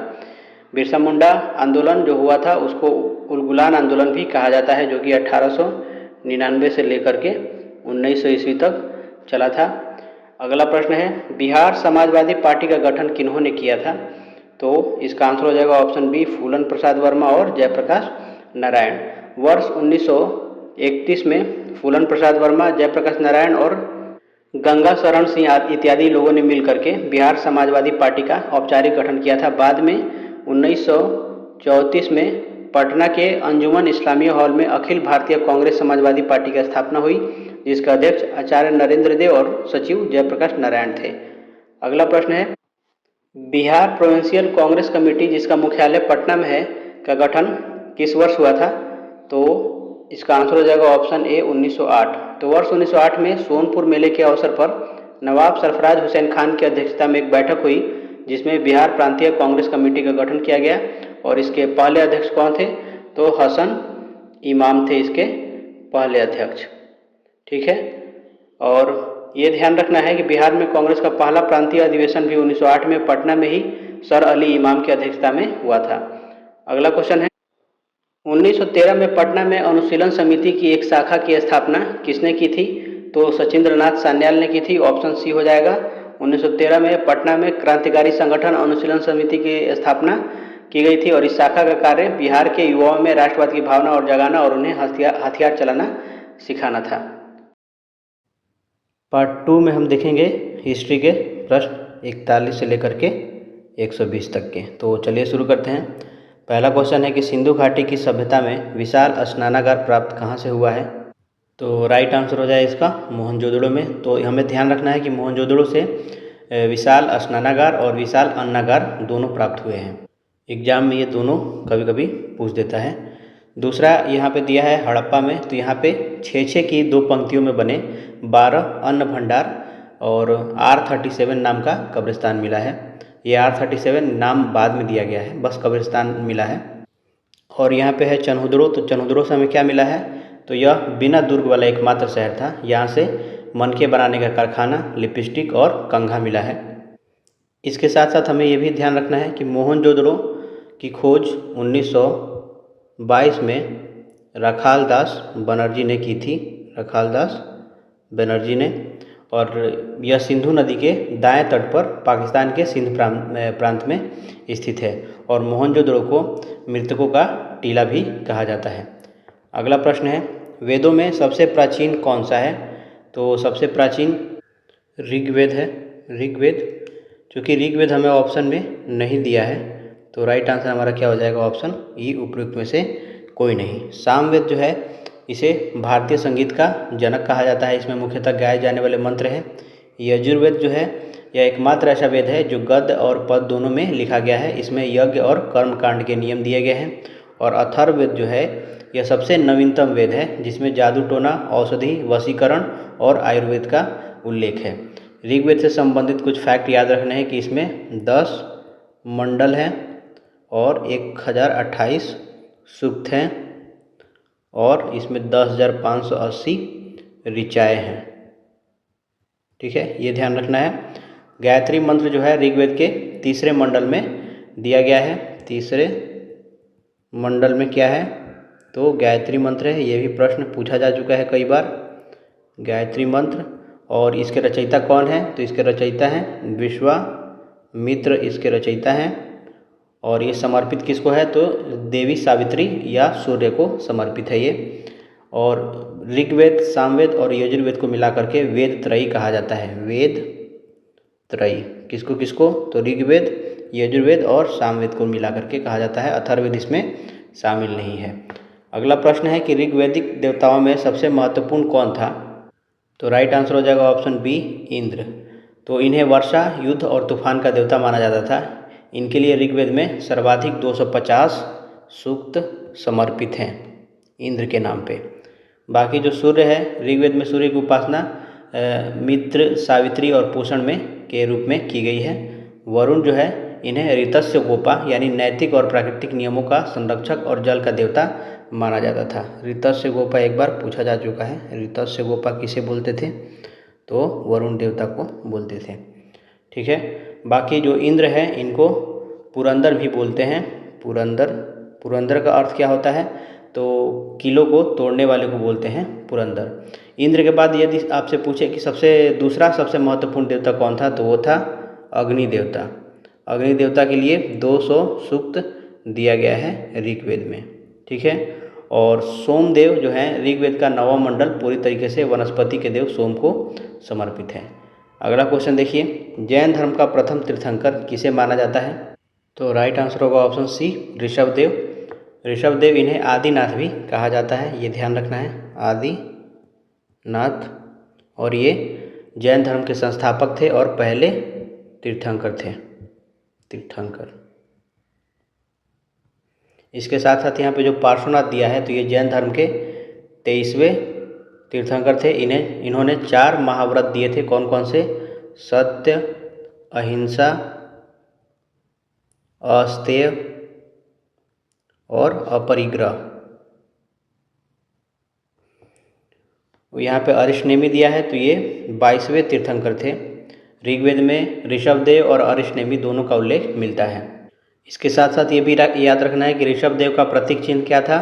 बिरसा मुंडा आंदोलन जो हुआ था उसको उलगुलान आंदोलन भी कहा जाता है, जो कि 1899 से लेकर के 1900 ईस्वी तक चला था। अगला प्रश्न है, बिहार समाजवादी पार्टी का गठन किन्होंने किया था? तो इसका आंसर हो जाएगा ऑप्शन बी, फूलन प्रसाद वर्मा और जयप्रकाश नारायण। वर्ष 1931 में फूलन प्रसाद वर्मा, जयप्रकाश नारायण और गंगा शरण सिंह इत्यादि लोगों ने मिलकर के बिहार समाजवादी पार्टी का औपचारिक गठन किया था। बाद में 1934 में पटना के अंजुमन इस्लामिया हॉल में अखिल भारतीय कांग्रेस समाजवादी पार्टी की स्थापना हुई, जिसका अध्यक्ष आचार्य नरेंद्र देव और सचिव जयप्रकाश नारायण थे। अगला प्रश्न है, बिहार प्रोविंशियल कांग्रेस कमेटी जिसका मुख्यालय पटना में है का गठन किस वर्ष हुआ था? तो इसका आंसर हो जाएगा ऑप्शन ए, 1908। तो वर्ष 1908 में सोनपुर मेले के अवसर पर नवाब सरफराज हुसैन खान की अध्यक्षता में एक बैठक हुई, जिसमें बिहार प्रांतीय कांग्रेस कमेटी का गठन किया गया और इसके पहले अध्यक्ष कौन थे? तो हसन इमाम थे इसके पहले अध्यक्ष। ठीक है, और ये ध्यान रखना है कि बिहार में कांग्रेस का पहला प्रांतीय अधिवेशन भी 1908 में पटना में ही सर अली इमाम की अध्यक्षता में हुआ था। अगला क्वेश्चन है, 1913 में पटना में अनुशीलन समिति की एक शाखा की स्थापना किसने की थी? तो सचिंद्रनाथ सान्याल ने की थी। ऑप्शन सी हो जाएगा। 1913 में पटना में क्रांतिकारी संगठन अनुशीलन समिति की स्थापना की गई थी और इस शाखा का कार्य बिहार के युवाओं में राष्ट्रवाद की भावना और जगाना और उन्हें हथियार चलाना सिखाना था। पार्ट 2 में हम देखेंगे हिस्ट्री के प्रश्न 41 से लेकर के 120 तक के। तो चलिए शुरू करते हैं। पहला क्वेश्चन है कि सिंधु घाटी की सभ्यता में विशाल स्नानागार प्राप्त कहाँ से हुआ है? तो राइट आंसर हो जाए इसका मोहनजोदड़ो में। तो हमें ध्यान रखना है कि मोहनजोदड़ो से विशाल स्नानागार और विशाल अन्नागार दोनों प्राप्त हुए हैं। एग्जाम में ये दोनों कभी कभी पूछ देता है। दूसरा यहाँ पे दिया है हड़प्पा में, तो यहाँ पे 6-6 की 2 पंक्तियों में बने 12 अन्न भंडार और R37 नाम का कब्रिस्तान मिला है। ये R37 नाम बाद में दिया गया है, बस कब्रिस्तान मिला है। और यहाँ पे है चनहुदड़ो, तो चनहुदड़ो से हमें क्या मिला है? तो यह बिना दुर्ग वाला एकमात्र शहर था। यहाँ से मनके बनाने का कारखाना, लिपस्टिक और कंघा मिला है। इसके साथ साथ हमें ये भी ध्यान रखना है कि मोहनजोदड़ो की खोज 1922 में रखाल दास बनर्जी ने की थी। रखाल दास बनर्जी ने, और यह सिंधु नदी के दाएं तट पर पाकिस्तान के सिंध प्रांत में स्थित है और मोहनजोदड़ो को मृतकों का टीला भी कहा जाता है। अगला प्रश्न है, वेदों में सबसे प्राचीन कौन सा है? तो सबसे प्राचीन ऋग्वेद है। ऋग्वेद, चूँकि ऋग्वेद हमें ऑप्शन में नहीं दिया है, तो राइट आंसर हमारा क्या हो जाएगा? ऑप्शन ई, उपयुक्त में से कोई नहीं। सामवेद जो है इसे भारतीय संगीत का जनक कहा जाता है। इसमें मुख्यतः गाए जाने वाले मंत्र हैं। यजुर्वेद जो है यह एकमात्र ऐसा वेद है जो गद्य और पद दोनों में लिखा गया है। इसमें यज्ञ और कर्म कांड के नियम दिए गए हैं। और अथर्ववेद जो है यह सबसे नवीनतम वेद है, जिसमें जादू टोना, औषधि, वशीकरण और आयुर्वेद का उल्लेख है। ऋग्वेद से संबंधित कुछ फैक्ट याद रखने हैं कि इसमें 10 मंडल हैं और 1028 सूक्त हैं और इसमें 10,580 ऋचाएँ हैं। ठीक है, ये ध्यान रखना है। गायत्री मंत्र जो है ऋग्वेद के 3रे मंडल में दिया गया है। 3रे मंडल में क्या है? तो गायत्री मंत्र है। ये भी प्रश्न पूछा जा चुका है कई बार, गायत्री मंत्र। और इसके रचयिता कौन है? तो इसके रचयिता हैं विश्वामित्र, इसके रचयिता हैं। और ये समर्पित किसको है? तो देवी सावित्री या सूर्य को समर्पित है ये। और ऋग्वेद, सामवेद और यजुर्वेद को मिला करके वेद त्रयी कहा जाता है। वेद त्रयी किसको किसको? तो ऋग्वेद, यजुर्वेद और सामवेद को मिला करके कहा जाता है। अथर्ववेद इसमें शामिल नहीं है। अगला प्रश्न है कि ऋग्वैदिक देवताओं में सबसे महत्वपूर्ण कौन था? तो राइट आंसर हो जाएगा ऑप्शन बी, इंद्र। तो इन्हें वर्षा, युद्ध और तूफान का देवता माना जाता था। इनके लिए ऋग्वेद में सर्वाधिक 250 सूक्त समर्पित हैं इंद्र के नाम पे। बाकी जो सूर्य है, ऋग्वेद में सूर्य की उपासना मित्र, सावित्री और पोषण में के रूप में की गई है। वरुण जो है, इन्हें ऋतस्य गोपा यानी नैतिक और प्राकृतिक नियमों का संरक्षक और जल का देवता माना जाता था। ऋतस्य गोपा एक बार पूछा जा चुका है। ऋतस्य गोपा किसे बोलते थे? तो वरुण देवता को बोलते थे। ठीक है। बाकी जो इंद्र है, इनको पुरंदर भी बोलते हैं। पुरंदर का अर्थ क्या होता है? तो किलों को तोड़ने वाले को बोलते हैं पुरंदर। इंद्र के बाद यदि आपसे पूछे कि दूसरा सबसे महत्वपूर्ण देवता कौन था, तो वो था अग्नि देवता। अग्नि देवता के लिए 200 सूक्त दिया गया है ऋग्वेद में। ठीक है। और सोमदेव जो है, ऋग्वेद का 9वां मंडल पूरी तरीके से वनस्पति के देव सोम को समर्पित है। अगला क्वेश्चन देखिए, जैन धर्म का प्रथम तीर्थंकर किसे माना जाता है? तो राइट आंसर होगा ऑप्शन सी, ऋषभदेव। ऋषभदेव, इन्हें आदिनाथ भी कहा जाता है, ये ध्यान रखना है, आदिनाथ। और ये जैन धर्म के संस्थापक थे और पहले तीर्थंकर थे। इसके साथ साथ यहाँ पे जो पार्श्वनाथ दिया है, तो ये जैन धर्म के 23वें तीर्थंकर थे। इन्होंने 4 महाव्रत दिए थे। कौन कौन से? सत्य, अहिंसा, अस्तेय और अपरिग्रह। यहाँ पे अरिष्टनेमी दिया है, तो ये 22वें तीर्थंकर थे। ऋग्वेद में ऋषभदेव और अरिष्टनेमी दोनों का उल्लेख मिलता है। इसके साथ साथ ये भी याद रखना है कि ऋषभदेव का प्रतीक चिन्ह क्या था?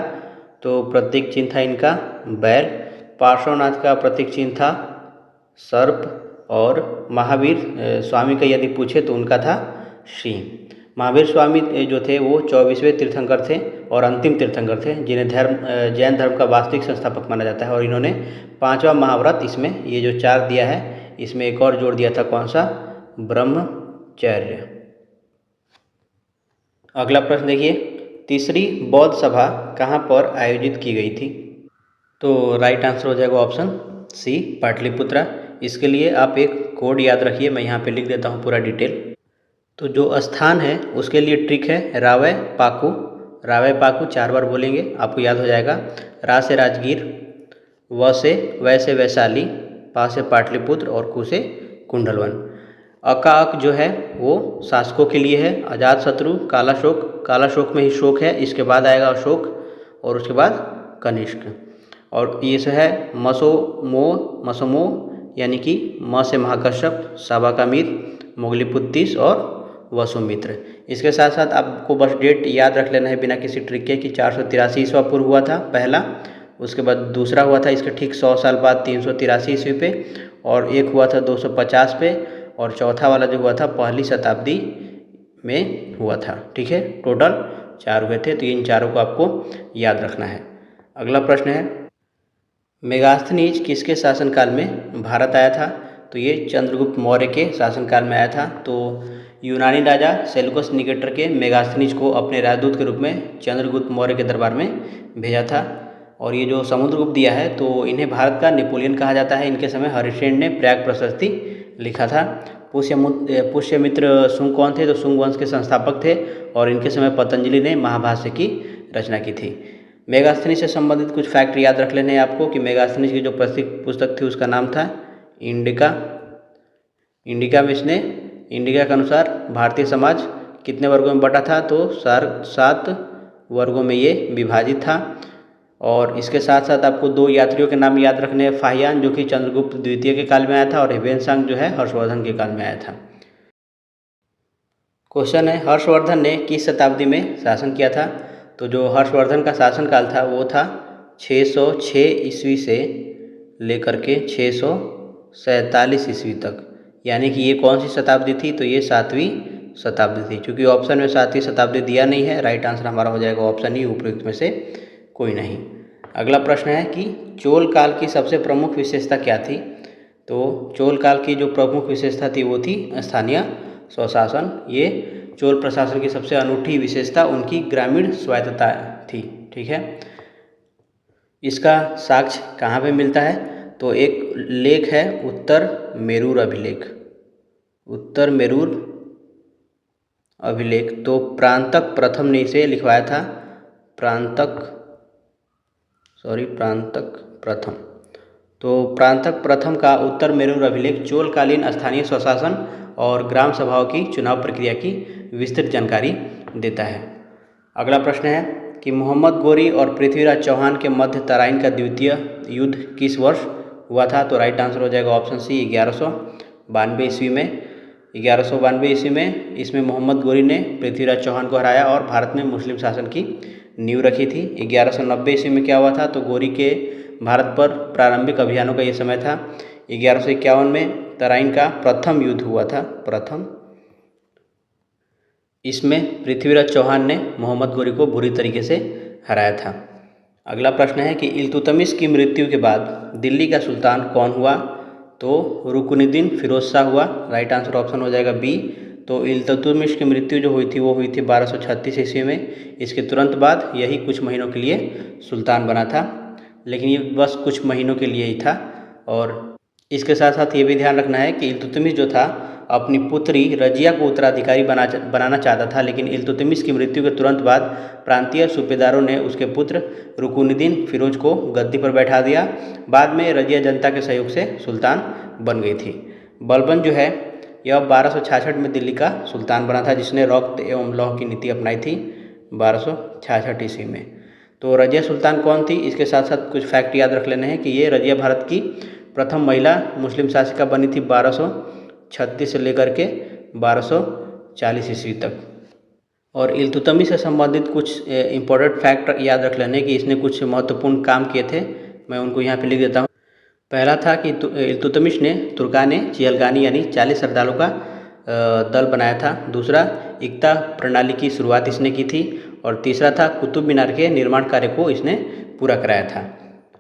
तो प्रतीक चिन्ह था इनका बैल। पार्श्वनाथ का प्रतीक चिन्ह था सर्प। और महावीर स्वामी का यदि पूछे तो उनका था सिंह। महावीर स्वामी जो थे वो 24वें तीर्थंकर थे और अंतिम तीर्थंकर थे, जिन्हें जैन धर्म का वास्तविक संस्थापक माना जाता है। और इन्होंने 5वां महाव्रत, इसमें ये जो 4 दिया है, इसमें एक और जोड़ दिया था, कौन सा? ब्रह्मचर्य। अगला प्रश्न देखिए, तीसरी बौद्ध सभा कहाँ पर आयोजित की गई थी? तो राइट आंसर हो जाएगा ऑप्शन सी, पाटलिपुत्रा। इसके लिए आप एक कोड याद रखिए, मैं यहाँ पे लिख देता हूँ पूरा डिटेल। तो जो स्थान है उसके लिए ट्रिक है रावय पाकू। रावय पाकू 4 बार बोलेंगे, आपको याद हो जाएगा। रा से राजगीर, व से वैशाली, पा से पाटलिपुत्र और कु से कुंडलवन। अका अक जो है वो शासकों के लिए है। अजातशत्रु, कालाशोक में ही शोक है, इसके बाद आएगा अशोक और उसके बाद कनिष्क। और ये से है मसोमो यानी कि म से महाकश्यप, साबा का मीर, मोगलीपुत्तीस और वसुमित्र। इसके साथ साथ आपको बस डेट याद रख लेना है बिना किसी ट्रिक के कि 483 ईस्वा पूर्व हुआ था पहला, उसके बाद दूसरा हुआ था इसके ठीक 100 साल बाद 383 ईस्वी पे, और एक हुआ था 250 पे, और चौथा वाला जो हुआ था 1ली शताब्दी में हुआ था। ठीक है, टोटल 4 हुए थे, तो इन चारों को आपको याद रखना है। अगला प्रश्न है, मेगास्थनीज किसके शासनकाल में भारत आया था? तो ये चंद्रगुप्त मौर्य के शासनकाल में आया था। तो यूनानी राजा सेल्यूकस निकेटर के मेगास्थनीज को अपने राजदूत के रूप में चंद्रगुप्त मौर्य के दरबार में भेजा था। और ये जो समुद्रगुप्त दिया है, तो इन्हें भारत का नेपोलियन कहा जाता है। इनके समय हरिश्चंद्र ने प्रयाग प्रशस्ति लिखा था। पुष्यमित्र शुंग कौन थे? तो शुंग वंश के संस्थापक थे और इनके समय पतंजलि ने महाभाष्य की रचना की थी। मेगास्थनीज से संबंधित कुछ फैक्ट याद रख लेने हैं आपको कि मेगास्थनीज की जो प्रसिद्ध पुस्तक थी उसका नाम था इंडिका। इंडिका में इसने इंडिका के अनुसार भारतीय समाज कितने वर्गों में बटा था? तो 7 वर्गों में ये विभाजित था। और इसके साथ साथ आपको 2 यात्रियों के नाम याद रखने हैं, फाहियान जो कि चंद्रगुप्त द्वितीय के काल में आया था, और ह्वेनसांग जो है हर्षवर्धन के काल में आया था। क्वेश्चन है, हर्षवर्धन ने किस शताब्दी में शासन किया था? तो जो हर्षवर्धन का शासनकाल था वो था 606 ईस्वी से लेकर के 647 ईस्वी तक। यानी कि ये कौन सी शताब्दी थी? तो ये 7वीं शताब्दी थी। चूँकि ऑप्शन में 7वीं शताब्दी दिया नहीं है, राइट आंसर हमारा हो जाएगा ऑप्शन ई, उपयुक्त में से कोई नहीं। अगला प्रश्न है कि चोल काल की सबसे प्रमुख विशेषता क्या थी? तो चोल काल की जो प्रमुख विशेषता थी वो थी स्थानीय स्वशासन। ये चोल प्रशासन की सबसे अनूठी विशेषता उनकी ग्रामीण स्वायत्तता थी। ठीक है, इसका साक्ष्य कहाँ पे मिलता है? तो एक लेख है उत्तर मेरूर अभिलेख। उत्तर मेरूर अभिलेख। तो प्रांतक प्रथम ने इसे लिखवाया था। प्रांतक प्रथम। तो प्रांतक प्रथम का उत्तर मेरूर अभिलेख चोलकालीन स्थानीय स्वशासन और ग्राम सभाओं की चुनाव प्रक्रिया की विस्तृत जानकारी देता है। अगला प्रश्न है कि मोहम्मद गोरी और पृथ्वीराज चौहान के मध्य तराइन का द्वितीय युद्ध किस वर्ष हुआ था? तो राइट आंसर हो जाएगा ऑप्शन सी 1192 ईस्वी में। 1192 ईस्वी में इसमें मोहम्मद गोरी ने पृथ्वीराज चौहान को हराया और भारत में मुस्लिम शासन की नींव रखी थी। 1190 ईस्वी में क्या हुआ था? तो गोरी के भारत पर प्रारंभिक अभियानों का ये समय था। 1151 में तराइन का प्रथम युद्ध हुआ था। प्रथम, इसमें पृथ्वीराज चौहान ने मोहम्मद गोरी को बुरी तरीके से हराया था। अगला प्रश्न है कि इल्तुतमिश की मृत्यु के बाद दिल्ली का सुल्तान कौन हुआ? तो रुकनुद्दीन फिरोज शाह हुआ। राइट आंसर ऑप्शन हो जाएगा बी। तो इल्तुतमिश की मृत्यु जो हुई थी वो हुई थी 1236 ईस्वी में। इसके तुरंत बाद यही कुछ महीनों के लिए सुल्तान बना था, लेकिन ये बस कुछ महीनों के लिए ही था। और इसके साथ साथ ये भी ध्यान रखना है कि इल्तुतमिश जो था अपनी पुत्री रजिया को उत्तराधिकारी बनाना चाहता था, लेकिन इल्तुतमिश की मृत्यु के तुरंत बाद प्रांतीय सूबेदारों ने उसके पुत्र रुकनुद्दीन फिरोज को गद्दी पर बैठा दिया। बाद में रजिया जनता के सहयोग से सुल्तान बन गई थी। बलबन जो है यह 1266 में दिल्ली का सुल्तान बना था, जिसने रक्त एवं लौह की नीति अपनाई थी 1266 ईस्वी में। तो रजिया सुल्तान कौन थी? इसके साथ साथ कुछ फैक्ट याद रख लेने हैं कि ये रजिया भारत की प्रथम महिला मुस्लिम शासिका बनी थी 1236 से लेकर के 1240 ईस्वी तक। और इल्तुतमिश से संबंधित कुछ इम्पोर्टेंट फैक्ट याद रख लेने कि इसने कुछ महत्वपूर्ण काम किए थे। मैं उनको यहाँ पे लिख देता हूँ। पहला था कि इल्तुतमिश ने तुर्काने चियलगानी यानी 40 सरदारों का दल बनाया था। दूसरा, इक्ता प्रणाली की शुरुआत इसने की थी। और तीसरा था कुतुब मीनार के निर्माण कार्य को इसने पूरा कराया था।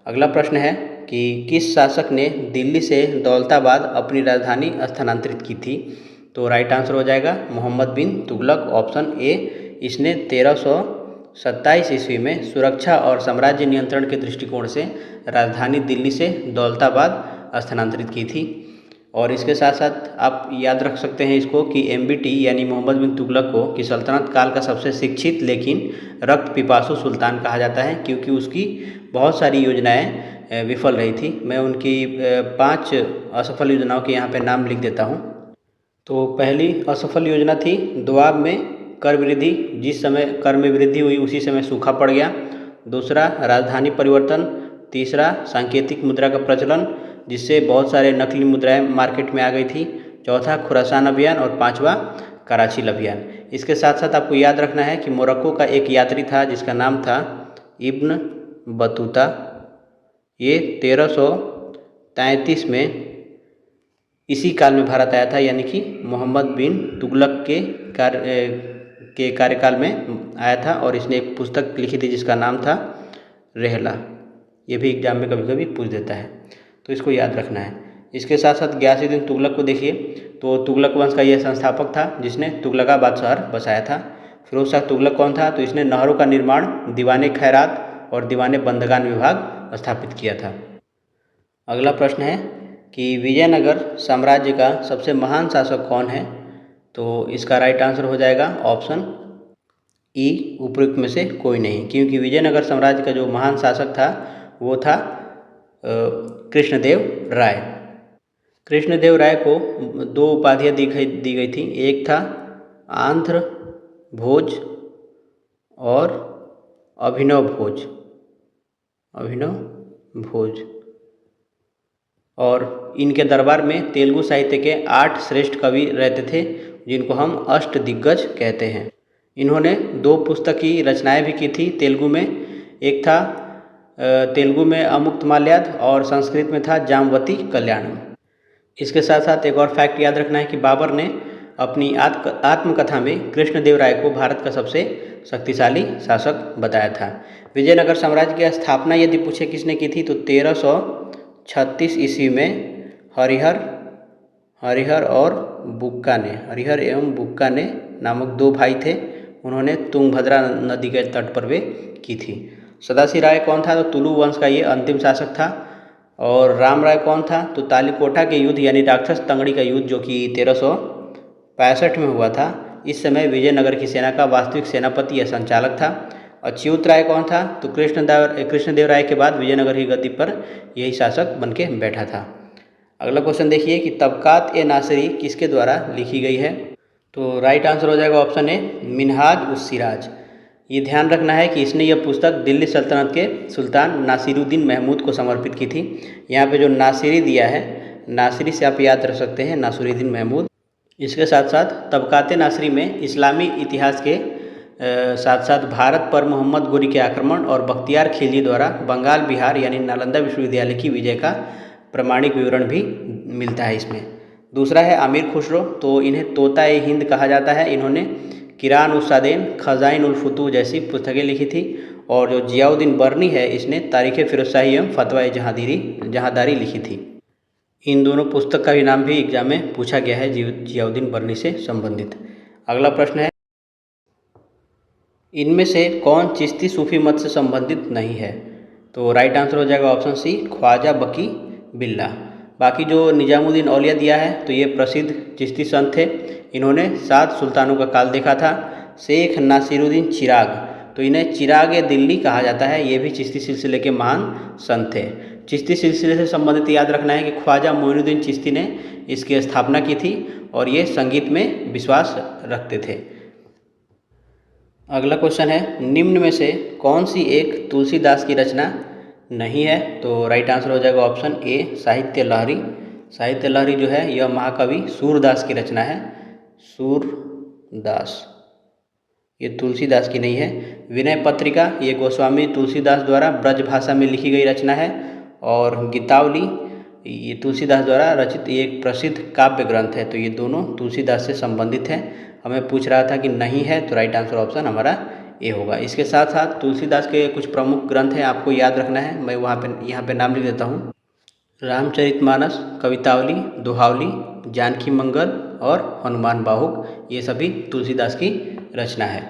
अगला प्रश्न है कि किस शासक ने दिल्ली से दौलताबाद अपनी राजधानी स्थानांतरित की थी? तो राइट आंसर हो जाएगा मोहम्मद बिन तुगलक, ऑप्शन ए। इसने 1327 ईस्वी में सुरक्षा और साम्राज्य नियंत्रण के दृष्टिकोण से राजधानी दिल्ली से दौलताबाद स्थानांतरित की थी। और इसके साथ साथ आप याद रख सकते हैं इसको कि MBT यानी मोहम्मद बिन तुगलक को कि सल्तनत काल का सबसे शिक्षित लेकिन रक्त पिपासु सुल्तान कहा जाता है, क्योंकि उसकी बहुत सारी योजनाएं विफल रही थी। मैं उनकी 5 असफल योजनाओं के यहाँ पे नाम लिख देता हूँ। तो पहली असफल योजना थी दोआब में कर वृद्धि। जिस समय कर में वृद्धि हुई उसी समय सूखा पड़ गया। दूसरा, राजधानी परिवर्तन। तीसरा, सांकेतिक मुद्रा का प्रचलन, जिससे बहुत सारे नकली मुद्राएं मार्केट में आ गई थी। चौथा, खुरासान अभियान। और पांचवा, कराची अभियान। इसके साथ साथ आपको याद रखना है कि मोरक्को का एक यात्री था जिसका नाम था इब्न बतूता। ये 1333 में इसी काल में भारत आया था, यानी कि मोहम्मद बिन तुगलक के कार्यकाल में आया था। और इसने एक पुस्तक लिखी थी जिसका नाम था रहला। ये भी एग्जाम में कभी कभी पूछ देता है, तो इसको याद रखना है। इसके साथ साथ गयासुद्दीन तुगलक को देखिए, तो तुगलक वंश का यह संस्थापक था जिसने तुगलकाबाद शहर बसाया था। फिरोज शाह तुगलक कौन था? तो इसने नहरों का निर्माण, दीवाने खैरात और दीवाने बंदगान विभाग स्थापित किया था। अगला प्रश्न है कि विजयनगर साम्राज्य का सबसे महान शासक कौन है? तो इसका राइट आंसर हो जाएगा ऑप्शन ई, उपयुक्त में से कोई नहीं, क्योंकि विजयनगर साम्राज्य का जो महान शासक था वो था कृष्णदेव राय। कृष्णदेव राय को 2 उपाधियाँ दी गई थी। एक था आंध्र भोज और अभिनव भोज। और इनके दरबार में तेलुगु साहित्य के 8 श्रेष्ठ कवि रहते थे, जिनको हम अष्टदिग्गज कहते हैं। इन्होंने 2 पुस्तक की रचनाएं भी की थी तेलुगु में। एक था तेलुगु में अमुक्तमाल्याद और संस्कृत में था जामवती कल्याणम। इसके साथ साथ एक और फैक्ट याद रखना है कि बाबर ने अपनी आत्मकथा में कृष्णदेव राय को भारत का सबसे शक्तिशाली शासक बताया था। विजयनगर साम्राज्य की स्थापना यदि पूछे किसने की थी, तो 1336 ईस्वी में हरिहर एवं बुक्का ने नामक 2 भाई थे, उन्होंने तुंगभद्रा नदी के तट पर वे की थी। सदाशिव राय कौन था? तो तुलु वंश का ये अंतिम शासक था। और राम राय कौन था? तो तालीकोटा के युद्ध यानी राक्षस तंगड़ी का युद्ध जो कि 1365 में हुआ था, इस समय विजयनगर की सेना का वास्तविक सेनापति या संचालक था। अच्युत राय कौन था? तो कृष्णदेव राय के बाद विजयनगर की गद्दी पर यही शासक बन के बैठा था। अगला क्वेश्चन देखिए कि तबकात ए नासिरी किसके द्वारा लिखी गई है? तो राइट आंसर हो जाएगा ऑप्शन ए मिनहाज उस सिराज। ये ध्यान रखना है कि इसने यह पुस्तक दिल्ली सल्तनत के सुल्तान नासिरुद्दीन महमूद को समर्पित की थी। यहाँ पे जो नासिरी दिया है, नासिरी से आप याद रख सकते हैं नासिरुद्दीन महमूद। इसके साथ साथ तबकात नासिरी में इस्लामी इतिहास के साथ साथ भारत पर मोहम्मद गोरी के आक्रमण और बख्तियार खिलजी द्वारा बंगाल बिहार यानी नालंदा विश्वविद्यालय की विजय का प्रमाणिक विवरण भी मिलता है इसमें। दूसरा है आमिर खुसरो, तो इन्हें तोता ए हिंद कहा जाता है। इन्होंने किरान उस सादेन, खजाइन उल फुतूह जैसी पुस्तकें लिखी थी। और जो जियाउद्दीन बर्नी है, इसने तारीख़ फिरोजशाही एवं फतवा जहांदारी लिखी थी। इन दोनों पुस्तक का भी नाम भी एग्जाम में पूछा गया है जियाउद्दीन बर्नी से संबंधित। अगला प्रश्न है, इनमें से कौन चिश्ती सूफी मत से संबंधित नहीं है? तो राइट आंसर हो जाएगा ऑप्शन सी ख्वाजा बकी बिल्ला। बाकी जो निजामुद्दीन औलिया दिया है, तो ये प्रसिद्ध चिश्ती संत थे। इन्होंने 7 सुल्तानों का काल देखा था। शेख नासिरुद्दीन चिराग, तो इन्हें चिराग दिल्ली कहा जाता है। ये भी चिश्ती सिलसिले के महान संत थे। चिश्ती सिलसिले से संबंधित याद रखना है कि ख्वाजा मोइनुद्दीन चिश्ती ने इसकी स्थापना की थी और ये संगीत में विश्वास रखते थे। अगला क्वेश्चन है, निम्न में से कौन सी एक तुलसीदास की रचना नहीं है? तो राइट आंसर हो जाएगा ऑप्शन ए साहित्य लहरी। साहित्य लहरी जो है यह महाकवि सूरदास की रचना है। सूरदास, ये तुलसीदास की नहीं है। विनय पत्रिका, ये गोस्वामी तुलसीदास द्वारा ब्रज भाषा में लिखी गई रचना है। और गीतावली, ये तुलसीदास द्वारा रचित एक प्रसिद्ध काव्य ग्रंथ है। तो ये दोनों तुलसीदास से संबंधित हैं। हमें पूछ रहा था कि नहीं है, तो राइट आंसर ऑप्शन हमारा ए होगा। इसके साथ साथ तुलसीदास के कुछ प्रमुख ग्रंथ हैं, आपको याद रखना है। मैं यहाँ पे नाम लिख देता हूँ। रामचरितमानस, कवितावली, दोहावली, जानकी मंगल और हनुमान बाहुक, ये सभी तुलसीदास की रचना है।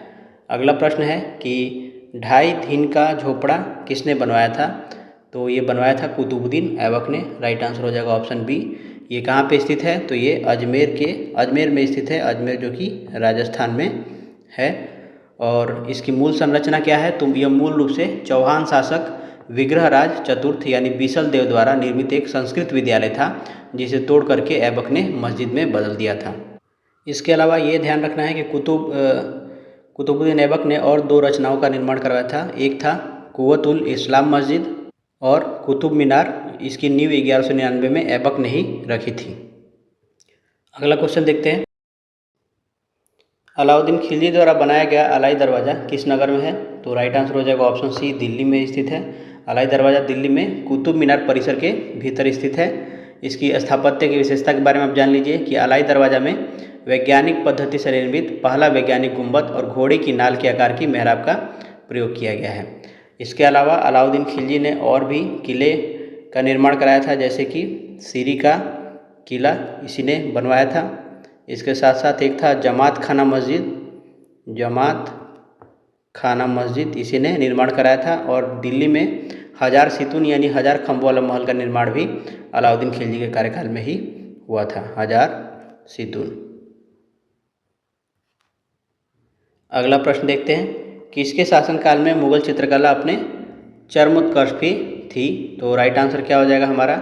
अगला प्रश्न है कि 2.5 दिन का झोपड़ा किसने बनवाया था? तो ये बनवाया था कुतुबुद्दीन ऐबक ने। राइट आंसर हो जाएगा ऑप्शन बी। ये कहाँ पे स्थित है? तो ये अजमेर में स्थित है। अजमेर जो कि राजस्थान में है। और इसकी मूल संरचना क्या है? तो यह मूल रूप से चौहान शासक विग्रहराज चतुर्थ यानी बीसल देव द्वारा निर्मित एक संस्कृत विद्यालय था, जिसे तोड़ करके ऐबक ने मस्जिद में बदल दिया था। इसके अलावा ये ध्यान रखना है कि कुतुबुद्दीन ऐबक ने और 2 रचनाओं का निर्माण करवाया था। एक था कुव्वतुल इस्लाम मस्जिद और कुतुब मीनार। इसकी नींव 1199 में ऐबक ने ही रखी थी। अगला क्वेश्चन देखते हैं, अलाउद्दीन खिलजी द्वारा बनाया गया अलाई दरवाज़ा किस नगर में है? तो राइट आंसर हो जाएगा ऑप्शन सी दिल्ली में स्थित है। अलाई दरवाज़ा दिल्ली में कुतुब मीनार परिसर के भीतर स्थित है। इसकी स्थापत्य की विशेषता के बारे में आप जान लीजिए कि अलाई दरवाज़ा में वैज्ञानिक पद्धति से निर्मित पहला वैज्ञानिक गुंबद और घोड़े की नाल के आकार की मेहराब का प्रयोग किया गया है। इसके अलावा अलाउद्दीन खिलजी ने और भी किले का निर्माण कराया था, जैसे कि सीरी का किला इसी ने बनवाया था। इसके साथ साथ एक था जमात खाना मस्जिद इसी ने निर्माण कराया था। और दिल्ली में 1000 सितून यानी 1000 खंभों वाला महल का निर्माण भी अलाउद्दीन खिलजी के कार्यकाल में ही हुआ था, 1000 सितून। अगला प्रश्न देखते हैं, किसके शासनकाल में मुगल चित्रकला अपने चरमोत्कर्ष पे थी? तो राइट आंसर क्या हो जाएगा हमारा?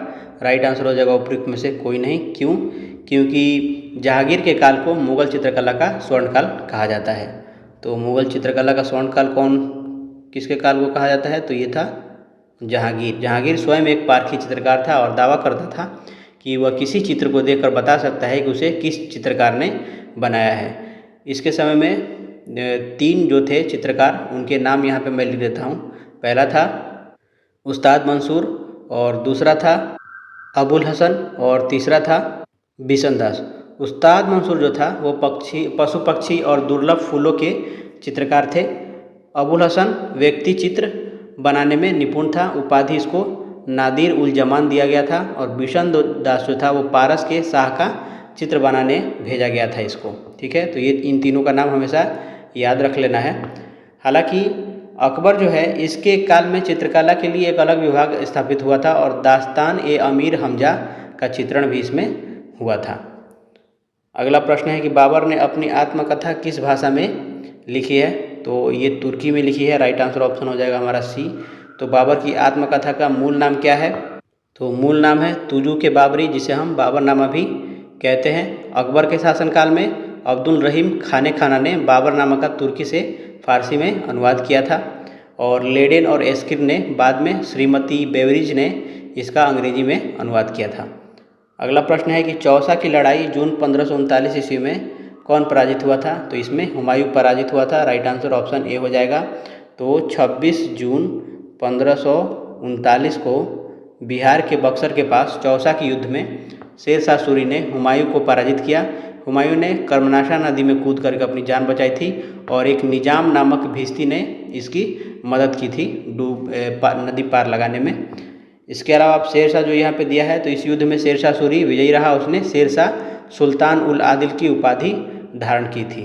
राइट आंसर हो जाएगा उपयुक्त में से कोई नहीं। क्यों? क्योंकि जहांगीर के काल को मुगल चित्रकला का स्वर्णकाल कहा जाता है। तो मुगल चित्रकला का स्वर्णकाल किसके काल को कहा जाता है? तो ये था जहांगीर स्वयं एक पारखी चित्रकार था और दावा करता था कि वह किसी चित्र को देखकर बता सकता है कि उसे किस चित्रकार ने बनाया है। इसके समय में 3 जो थे चित्रकार, उनके नाम यहाँ पे मैं लिख देता हूँ। पहला था उस्ताद मंसूर और दूसरा था अबुल हसन और तीसरा था बिशन दास। उस्ताद मंसूर जो था वो पशु पक्षी और दुर्लभ फूलों के चित्रकार थे। अबुल हसन व्यक्ति चित्र बनाने में निपुण था, उपाधि इसको नादिर उल जमान दिया गया था। और बिशन दास जो था वो पारस के शाह का चित्र बनाने भेजा गया था इसको, ठीक है, तो ये इन तीनों का नाम हमेशा याद रख लेना है। हालांकि अकबर जो है इसके काल में चित्रकला के लिए एक अलग विभाग स्थापित हुआ था और दास्तान ए अमीर हमजा का चित्रण भी इसमें हुआ था। अगला प्रश्न है कि बाबर ने अपनी आत्मकथा किस भाषा में लिखी है? तो ये तुर्की में लिखी है। राइट आंसर ऑप्शन हो जाएगा हमारा सी। तो बाबर की आत्मकथा का मूल नाम क्या है? तो मूल नाम है तुजू के बाबरी, जिसे हम बाबरनामा भी कहते हैं। अकबर के शासनकाल में अब्दुल रहीम खाने खाना ने बाबरनामा का तुर्की से फारसी में अनुवाद किया था और लेडेन और एस्किर ने बाद में श्रीमती बेवरिज ने इसका अंग्रेजी में अनुवाद किया था। अगला प्रश्न है कि चौसा की लड़ाई जून 1539 ईस्वी में कौन पराजित हुआ था? तो इसमें हुमायूं पराजित हुआ था। राइट आंसर ऑप्शन ए हो जाएगा। तो 26 जून 1539 को बिहार के बक्सर के पास चौसा के युद्ध में शेर शाह सूरी ने हुमायूं को पराजित किया। हुमायूं ने कर्मनाशा नदी में कूद करके अपनी जान बचाई थी और एक निजाम नामक भिश्ती ने इसकी मदद की थी नदी पार लगाने में। इसके अलावा आप शेर शाह जो यहाँ पे दिया है, तो इस युद्ध में शेर शाह सूरी विजयी रहा। उसने शेर शाह सुल्तान उल आदिल की उपाधि धारण की थी।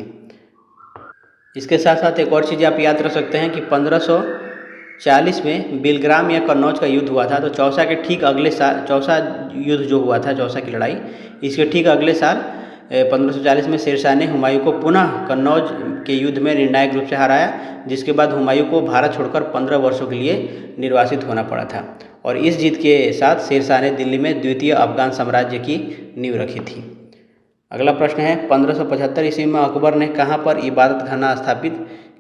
इसके साथ साथ एक और चीज़ आप याद रख सकते हैं कि 1540 में बिलग्राम या कन्नौज का युद्ध हुआ था। तो चौसा के ठीक अगले साल, चौसा युद्ध जो हुआ था, चौसा की लड़ाई, इसके ठीक अगले साल 1540 में शेर शाह ने हुमायूं को पुनः कन्नौज के युद्ध में निर्णायक रूप से हराया, जिसके बाद हुमायूं को भारत छोड़कर 15 वर्षों के लिए निर्वासित होना पड़ा था। और इस जीत के साथ शेर शाह ने दिल्ली में द्वितीय अफगान साम्राज्य की नींव रखी थी। अगला प्रश्न है 1575 ईस्वी में अकबर ने कहाँ पर इबादत खाना स्थापित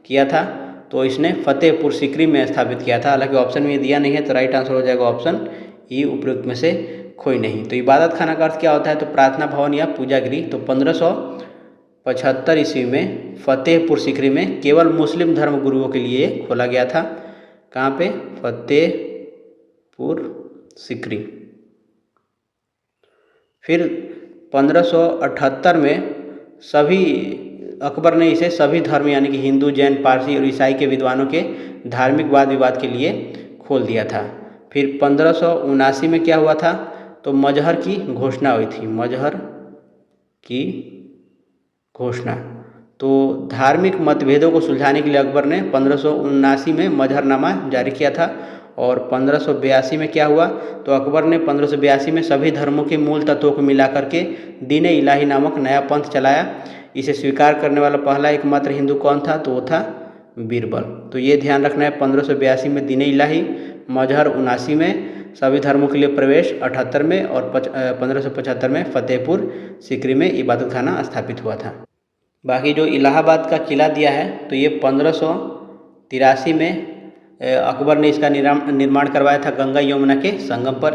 किया था? तो इसने फतेहपुर सीकरी में स्थापित किया था। हालांकि ऑप्शन में दिया नहीं है, तो राइट आंसर हो जाएगा ऑप्शन ई, उपयुक्त में से कोई नहीं। तो इबादत खाना का अर्थ क्या होता है? तो प्रार्थना भवन या पूजा गृह। तो 1575 ईस्वी में फतेहपुर सीकरी में केवल मुस्लिम धर्म गुरुओं के लिए खोला गया था। कहाँ पे? फतेहपुर सीकरी। फिर 1578 में अकबर ने इसे सभी धर्म यानी कि हिंदू, जैन, पारसी और ईसाई के विद्वानों के धार्मिक वाद विवाद के लिए खोल दिया था। फिर 1579 में क्या हुआ था? तो मजहर की घोषणा हुई थी। मजहर की घोषणा। तो धार्मिक मतभेदों को सुलझाने के लिए अकबर ने 1579 में मजहरनामा जारी किया था। और 1582 में क्या हुआ? तो अकबर ने 1582 में सभी धर्मों के मूल तत्वों को मिलाकर के दीन इलाही नामक नया पंथ चलाया। इसे स्वीकार करने वाला पहला एकमात्र हिंदू कौन था? तो वो था बीरबल। तो ये ध्यान रखना है, 1582 में दीन इलाही, मजहर 79 में, सभी धर्मों के लिए प्रवेश 78 में और 1575 में फतेहपुर सीकरी में इबादत खाना स्थापित हुआ था। बाकी जो इलाहाबाद का किला दिया है, तो ये 1583 में अकबर ने इसका निर्माण करवाया था गंगा यमुना के संगम पर।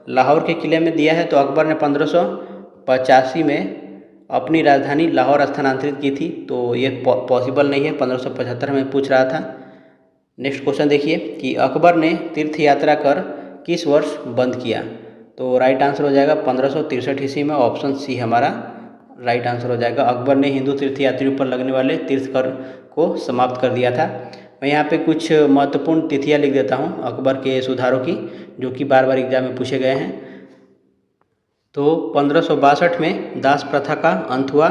लाहौर के किले में दिया है, तो अकबर ने 1585 में अपनी राजधानी लाहौर स्थानांतरित की थी। तो ये पॉसिबल नहीं है, 1575 में पूछ रहा था। नेक्स्ट क्वेश्चन देखिए कि अकबर ने तीर्थ यात्रा कर किस वर्ष बंद किया? तो राइट आंसर हो जाएगा 1563 ईस्वी में। ऑप्शन सी हमारा राइट आंसर हो जाएगा। अकबर ने हिंदू तीर्थयात्रियों पर लगने वाले तीर्थ कर को समाप्त कर दिया था। मैं यहाँ पे कुछ महत्वपूर्ण तिथियाँ लिख देता हूँ अकबर के सुधारों की, जो कि बार बार एग्जाम में पूछे गए हैं। तो 1562 में दास प्रथा का अंत हुआ।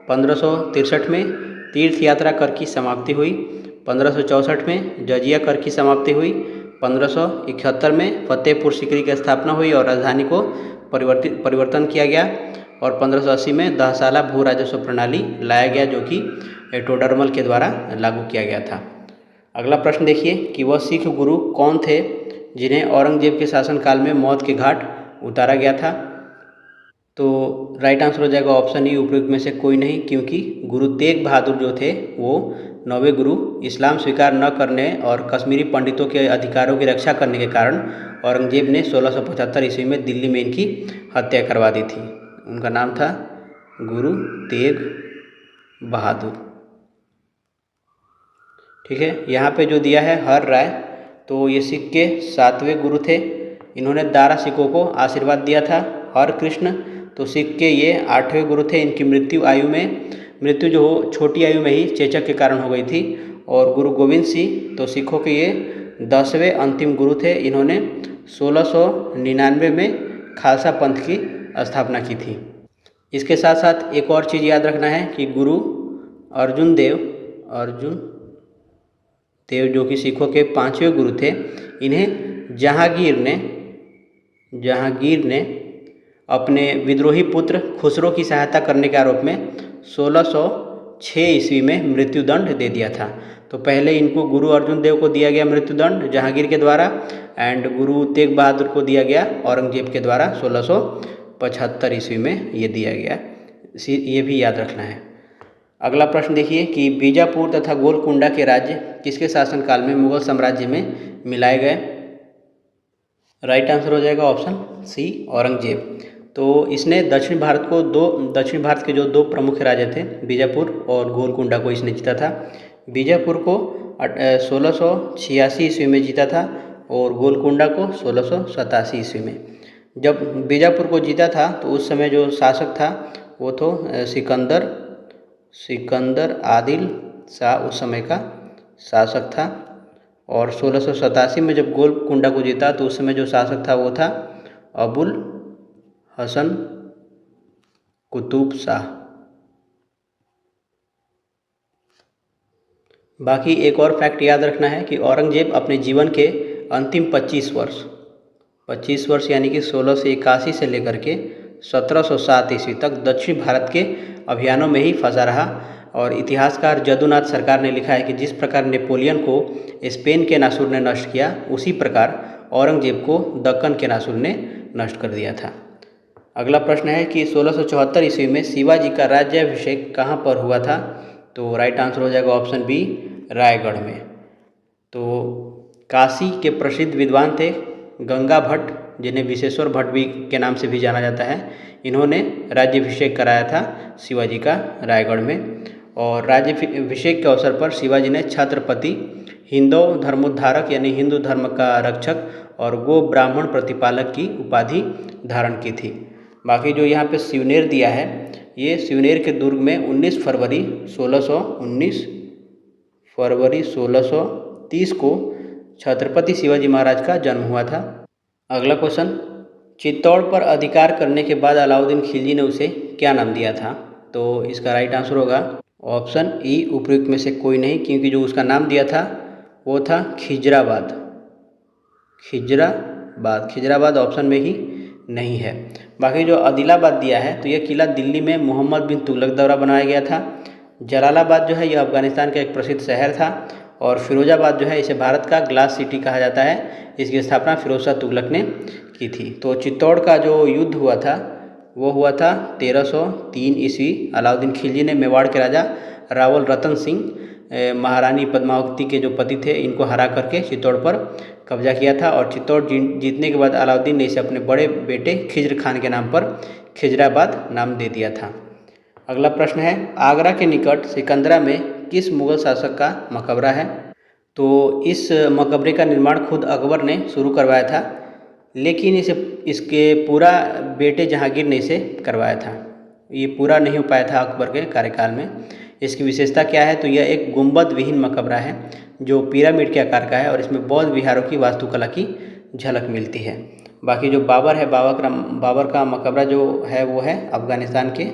1563 में तीर्थ यात्रा कर की समाप्ति हुई। 1564 में जजिया कर की समाप्ति हुई। 1571 में फतेहपुर सीकरी की स्थापना हुई और राजधानी को परिवर्तन किया गया। और 1580 में दहसाला भू राजस्व प्रणाली लाया गया, जो कि टोडरमल के द्वारा लागू किया गया था। अगला प्रश्न देखिए कि वह सिख गुरु कौन थे जिन्हें औरंगजेब के शासनकाल में मौत के घाट उतारा गया था? तो राइट आंसर हो जाएगा ऑप्शन ई, उपयुक्त में से कोई नहीं, क्योंकि गुरु तेग बहादुर जो थे वो 9वें गुरु इस्लाम स्वीकार न करने और कश्मीरी पंडितों के अधिकारों की रक्षा करने के कारण औरंगजेब ने 1675 ईस्वी में दिल्ली में इनकी हत्या करवा दी थी। उनका नाम था गुरु तेग बहादुर। ठीक है, यहाँ पे जो दिया है हर राय, तो ये सिख के 7वें गुरु थे। इन्होंने दारा सिखों को आशीर्वाद दिया था। हर कृष्ण तो सिख के ये 8वें गुरु थे। इनकी मृत्यु जो छोटी आयु में ही चेचक के कारण हो गई थी। और गुरु गोविंद सिंह तो सिखों के ये 10वें अंतिम गुरु थे। इन्होंने 1699 में खालसा पंथ की स्थापना की थी। इसके साथ साथ एक और चीज़ याद रखना है कि गुरु अर्जुन देव जो कि सिखों के 5वें गुरु थे, इन्हें जहांगीर ने अपने विद्रोही पुत्र खुसरो की सहायता करने के आरोप में 1606 ईस्वी में मृत्युदंड दे दिया था। तो पहले इनको गुरु अर्जुन देव को दिया गया मृत्युदंड जहांगीर के द्वारा, एंड गुरु तेग बहादुर को दिया गया औरंगजेब के द्वारा 1675 ईस्वी में ये दिया गया। ये भी याद रखना है। अगला प्रश्न देखिए कि बीजापुर तथा गोलकुंडा के राज्य किसके शासनकाल में मुगल साम्राज्य में मिलाए गए? राइट आंसर हो जाएगा ऑप्शन सी, औरंगजेब। तो इसने दक्षिण भारत के जो दो प्रमुख राज्य थे, बीजापुर और गोलकुंडा को इसने जीता था। बीजापुर को 1686 ईस्वी में जीता था और गोलकुंडा को 1687 ईस्वी में। जब बीजापुर को जीता था तो उस समय जो शासक था वो तो सिकंदर आदिल शाह उस समय का शासक था। और 1687 में जब गोलकुंडा को जीता तो उस समय जो शासक था वो था अबुल हसन कुतुब शाह। बाकी एक और फैक्ट याद रखना है कि औरंगजेब अपने जीवन के अंतिम 25 वर्ष यानी कि 1681 से लेकर के 1707 ईस्वी तक दक्षिण भारत के अभियानों में ही फंसा रहा। और इतिहासकार जदुनाथ सरकार ने लिखा है कि जिस प्रकार नेपोलियन को स्पेन के नासुर ने नष्ट किया, उसी प्रकार औरंगजेब को दक्कन के नासुर ने नष्ट कर दिया था। अगला प्रश्न है कि 1674 ईस्वी में शिवाजी का राज्याभिषेक कहाँ पर हुआ था? तो राइट आंसर हो जाएगा ऑप्शन बी, रायगढ़ में। तो काशी के प्रसिद्ध विद्वान थे गंगा भट्ट, जिन्हें विश्वेश्वर भट्ट भी के नाम से भी जाना जाता है। इन्होंने राज्याभिषेक कराया था शिवाजी का रायगढ़ में। और राज्याभिषेक के अवसर पर शिवाजी ने छत्रपति, हिंदू धर्मोद्धारक यानी हिंदू धर्म का रक्षक और गो ब्राह्मण प्रतिपालक की उपाधि धारण की थी। बाकी जो यहाँ पे शिवनेर दिया है, ये शिवनेर के दुर्ग में 19 फरवरी 1630 को छत्रपति शिवाजी महाराज का जन्म हुआ था। अगला क्वेश्चन, चित्तौड़ पर अधिकार करने के बाद अलाउद्दीन खिलजी ने उसे क्या नाम दिया था? तो इसका राइट आंसर होगा ऑप्शन ई, उपयुक्त में से कोई नहीं, क्योंकि जो उसका नाम दिया था वो था खिजराबाद ऑप्शन में ही नहीं है। बाकी जो आदिलाबाद दिया है तो यह किला दिल्ली में मोहम्मद बिन तुगलक द्वारा बनाया गया था। जलालाबाद जो है यह अफगानिस्तान का एक प्रसिद्ध शहर था। और फिरोजाबाद जो है इसे भारत का ग्लास सिटी कहा जाता है। इसकी स्थापना फिरोज शाह तुगलक ने की थी। तो चित्तौड़ का जो युद्ध हुआ था वो हुआ था 1303 ईस्वी। अलाउद्दीन खिलजी ने मेवाड़ के राजा रावल रतन सिंह, महारानी पद्मावती के जो पति थे, इनको हरा करके चित्तौड़ पर कब्जा किया था। और चित्तौड़ जीतने के बाद अलाउद्दीन ने इसे अपने बड़े बेटे खिज्र खान के नाम पर खिजराबाद नाम दे दिया था। अगला प्रश्न है, आगरा के निकट सिकंदरा में किस मुगल शासक का मकबरा है? तो इस मकबरे का निर्माण खुद अकबर ने शुरू करवाया था, लेकिन इसके पूरा बेटे जहांगीर ने इसे करवाया था। ये पूरा नहीं हो पाया था अकबर के कार्यकाल में। इसकी विशेषता क्या है? तो यह एक गुंबद विहीन मकबरा है जो पिरामिड के आकार का है और इसमें बौद्ध विहारों की वास्तुकला की झलक मिलती है। बाकी जो बाबर है, बाबर का मकबरा जो है वो है अफगानिस्तान के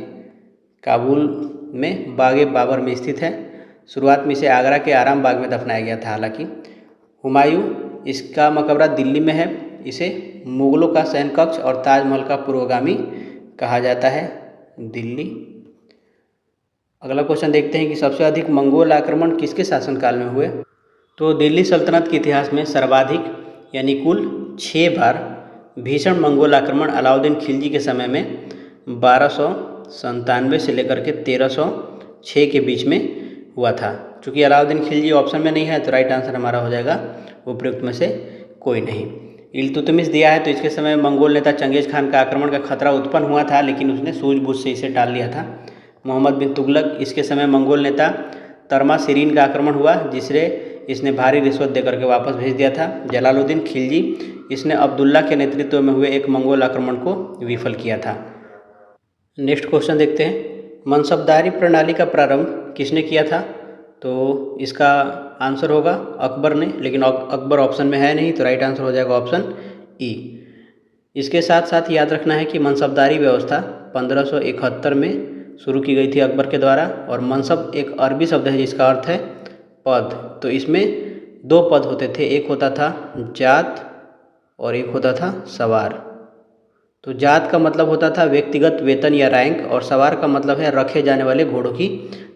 काबुल में बागे बाबर में स्थित है। शुरुआत में इसे आगरा के आराम बाग में दफनाया गया था। हालांकि हुमायूं, इसका मकबरा दिल्ली में है। इसे मुगलों का शयन कक्ष और ताजमहल का पूर्वगामी कहा जाता है, दिल्ली। अगला क्वेश्चन देखते हैं कि सबसे अधिक मंगोल आक्रमण किसके शासनकाल में हुए? तो दिल्ली सल्तनत के इतिहास में सर्वाधिक यानी कुल 6 बार भीषण मंगोल आक्रमण अलाउद्दीन खिलजी के समय में 1297 से लेकर के 1306 के बीच में हुआ था। चूँकि अलाउद्दीन खिलजी ऑप्शन में नहीं है तो राइट आंसर हमारा हो जाएगा उपयुक्त में से कोई नहीं। इल्तुतमिश दिया है तो इसके समय मंगोल नेता चंगेज खान का आक्रमण का खतरा उत्पन्न हुआ था, लेकिन उसने सूझबूझ से इसे टाल लिया था। मोहम्मद बिन तुगलक, इसके समय मंगोल नेता तरमा सिरीन का आक्रमण हुआ, जिससे इसने भारी रिश्वत देकर के वापस भेज दिया था। जलालुद्दीन खिलजी, इसने अब्दुल्ला के नेतृत्व में हुए एक मंगोल आक्रमण को विफल किया था। नेक्स्ट क्वेश्चन देखते हैं, मनसबदारी प्रणाली का प्रारंभ किसने किया था? तो इसका आंसर होगा अकबर ने, लेकिन अकबर ऑप्शन में है नहीं तो राइट आंसर हो जाएगा ऑप्शन ई। इसके साथ साथ याद रखना है कि मनसबदारी व्यवस्था 1571 में शुरू की गई थी अकबर के द्वारा। और मनसब एक अरबी शब्द है जिसका अर्थ है पद। तो इसमें दो पद होते थे, एक होता था जात और एक होता था सवार। तो जात का मतलब होता था व्यक्तिगत वेतन या रैंक, और सवार का मतलब है रखे जाने वाले घोड़ों की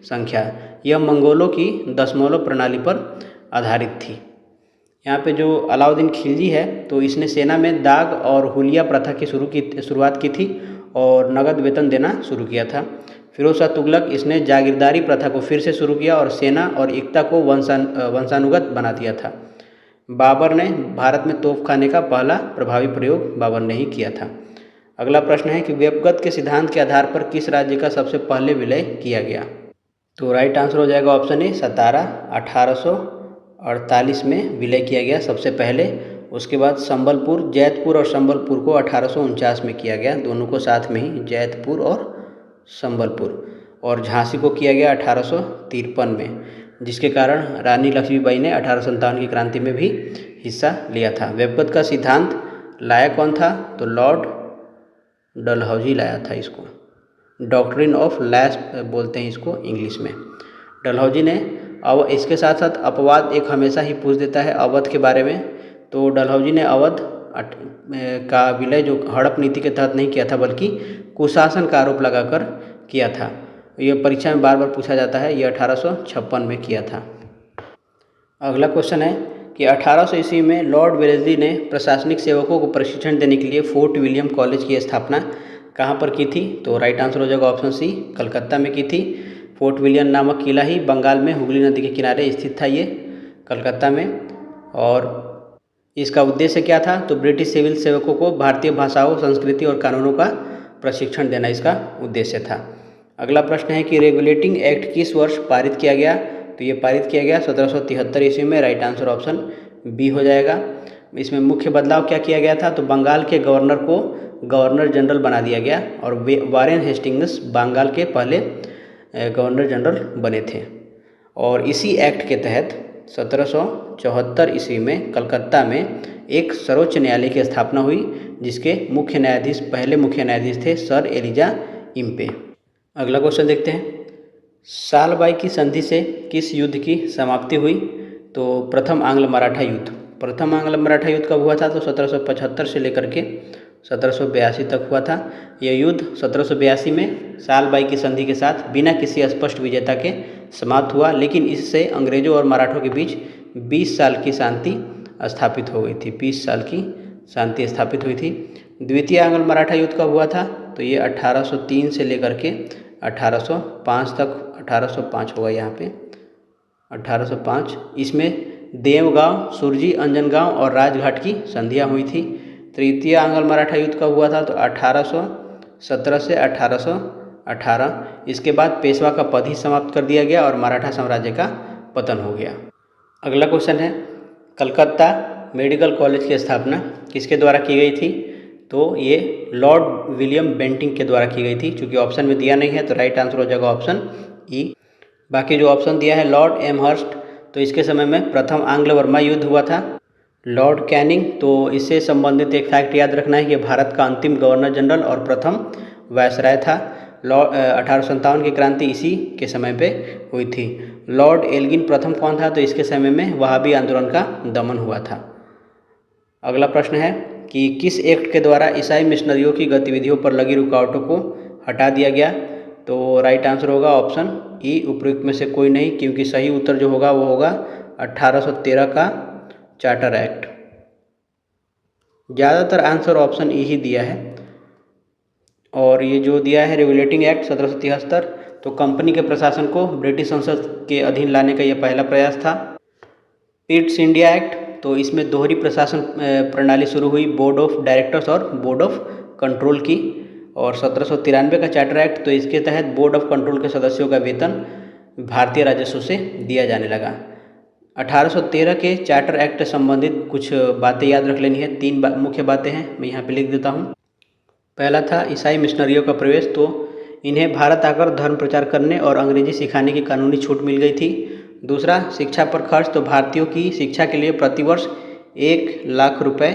संख्या। यह मंगोलों की दशमलव प्रणाली पर आधारित थी। यहाँ पे जो अलाउद्दीन खिलजी है तो इसने सेना में दाग और हुलिया प्रथा की शुरुआत की थी और नगद वेतन देना शुरू किया था। फिरोज शाह तुगलक इसने जागीरदारी प्रथा को फिर से शुरू किया और सेना और एकता को वंशानुगत बना दिया था। बाबर ने भारत में तोपखाने का पहला प्रभावी प्रयोग बाबर ने ही किया था। अगला प्रश्न है कि व्यक्तिगत के सिद्धांत के आधार पर किस राज्य का सबसे पहले विलय किया गया। तो राइट आंसर हो जाएगा ऑप्शन ए सतारा। 1848 में विलय किया गया सबसे पहले। उसके बाद संबलपुर, जैतपुर और संबलपुर को 1849 में किया गया, दोनों को साथ में ही, जैतपुर और संबलपुर। और झांसी को किया गया 1853 में, जिसके कारण रानी लक्ष्मीबाई ने 1857 की क्रांति में भी हिस्सा लिया था। व्यक्तिगत का सिद्धांत लाया कौन था? तो लॉर्ड डलहौजी लाया था इसको। डॉक्ट्रिन ऑफ लैस बोलते हैं इसको इंग्लिश में। डलहौजी ने इसके साथ साथ अपवाद एक हमेशा ही पूछ देता है अवध के बारे में। तो डलहौजी ने अवध का विलय जो हड़प नीति के तहत नहीं किया था बल्कि कुशासन का आरोप लगाकर किया था। यह परीक्षा में बार बार पूछा जाता है। ये 1856 में किया था। अगला क्वेश्चन है कि 1800 ईस्वी में लॉर्ड वेलेस्ली ने प्रशासनिक सेवकों को प्रशिक्षण देने के लिए फोर्ट विलियम कॉलेज की स्थापना कहाँ पर की थी? तो राइट आंसर हो जाएगा ऑप्शन सी, कलकत्ता में की थी। फोर्ट विलियम नामक किला ही बंगाल में हुगली नदी के किनारे स्थित था, ये कलकत्ता में। और इसका उद्देश्य क्या था? तो ब्रिटिश सिविल सेवकों को भारतीय भाषाओं, संस्कृति और कानूनों का प्रशिक्षण देना इसका उद्देश्य था। अगला प्रश्न है कि रेगुलेटिंग एक्ट किस वर्ष पारित किया गया? तो ये पारित किया गया 1773 ईस्वी में। राइट आंसर ऑप्शन बी हो जाएगा। इसमें मुख्य बदलाव क्या किया गया था? तो बंगाल के गवर्नर को गवर्नर जनरल बना दिया गया और वारेन हेस्टिंग्स बंगाल के पहले गवर्नर जनरल बने थे। और इसी एक्ट के तहत 1774 ईस्वी में कलकत्ता में एक सर्वोच्च न्यायालय की स्थापना हुई, जिसके पहले मुख्य न्यायाधीश थे सर एलिजा इम्पे। अगला क्वेश्चन देखते हैं। सालबाई की संधि से किस युद्ध की समाप्ति हुई? तो प्रथम आंग्ल मराठा युद्ध। प्रथम आंग्ल मराठा युद्ध कब हुआ था? तो 1775 से लेकर के 1782 तक हुआ था। यह युद्ध 1782 में सालबाई की संधि के साथ बिना किसी स्पष्ट विजेता के समाप्त हुआ, लेकिन इससे अंग्रेजों और मराठों के बीच 20 साल की शांति स्थापित हो गई थी। 20 साल की शांति स्थापित हुई थी। द्वितीय आंग्ल मराठा युद्ध कब हुआ था? तो ये 1803 से लेकर के 1805 तक, 1805 होगा यहाँ पे, 1805। इसमें देवगांव, सुरजी, अंजनगांव और राजघाट की संधियाँ हुई थी। तृतीय आंग्ल मराठा युद्ध कब हुआ था? तो 1817 से 1818। इसके बाद पेशवा का पद ही समाप्त कर दिया गया और मराठा साम्राज्य का पतन हो गया। अगला क्वेश्चन है, कलकत्ता मेडिकल कॉलेज की स्थापना किसके द्वारा की गई थी? तो ये लॉर्ड विलियम बेंटिंग के द्वारा की गई थी। चूँकि ऑप्शन में दिया नहीं है तो राइट आंसर हो जाएगा ऑप्शन ई। बाकी जो ऑप्शन दिया है लॉर्ड एमहर्स्ट, तो इसके समय में प्रथम आंग्ल बर्मा युद्ध हुआ था। लॉर्ड कैनिंग, तो इससे संबंधित एक फैक्ट याद रखना है कि भारत का अंतिम गवर्नर जनरल और प्रथम वायसराय था। 1857 की क्रांति इसी के समय पे हुई थी। लॉर्ड एल्गिन प्रथम कौन था? तो इसके समय में वहाबी आंदोलन का दमन हुआ था। अगला प्रश्न है कि किस एक्ट के द्वारा ईसाई मिशनरियों की गतिविधियों पर लगी रुकावटों को हटा दिया गया? तो राइट आंसर होगा ऑप्शन ई, उपयुक्त में से कोई नहीं, क्योंकि सही उत्तर जो होगा वो होगा 1813 का चार्टर एक्ट। ज़्यादातर आंसर ऑप्शन ई ही दिया है। और ये जो दिया है रेगुलेटिंग एक्ट 1773, तो कंपनी के प्रशासन को ब्रिटिश संसद के अधीन लाने का यह पहला प्रयास था। पिट्स इंडिया एक्ट, तो इसमें दोहरी प्रशासन प्रणाली शुरू हुई, बोर्ड ऑफ डायरेक्टर्स और बोर्ड ऑफ कंट्रोल की। और 1793 का चार्टर एक्ट, तो इसके तहत बोर्ड ऑफ कंट्रोल के सदस्यों का वेतन भारतीय राजस्व से दिया जाने लगा। 1813 के चार्टर एक्ट से संबंधित कुछ बातें याद रख लेनी है। 3 मुख्य बातें हैं, मैं यहाँ पे लिख देता हूँ। पहला था ईसाई मिशनरियों का प्रवेश, तो इन्हें भारत आकर धर्म प्रचार करने और अंग्रेजी सिखाने की कानूनी छूट मिल गई थी। दूसरा, शिक्षा पर खर्च, तो भारतीयों की शिक्षा के लिए प्रतिवर्ष 1 लाख रुपए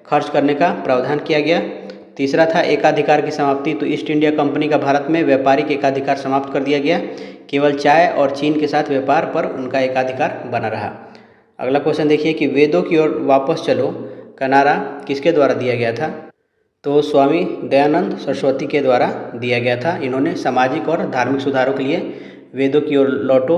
खर्च करने का प्रावधान किया गया। तीसरा था एकाधिकार की समाप्ति, तो ईस्ट इंडिया कंपनी का भारत में व्यापारिक एकाधिकार समाप्त कर दिया गया, केवल चाय और चीन के साथ व्यापार पर उनका एकाधिकार बना रहा। अगला क्वेश्चन देखिए कि वेदों की ओर वापस चलो का नारा किसके द्वारा दिया गया था? तो स्वामी दयानंद सरस्वती के द्वारा दिया गया था। इन्होंने सामाजिक और धार्मिक सुधारों के लिए वेदों की ओर लौटो,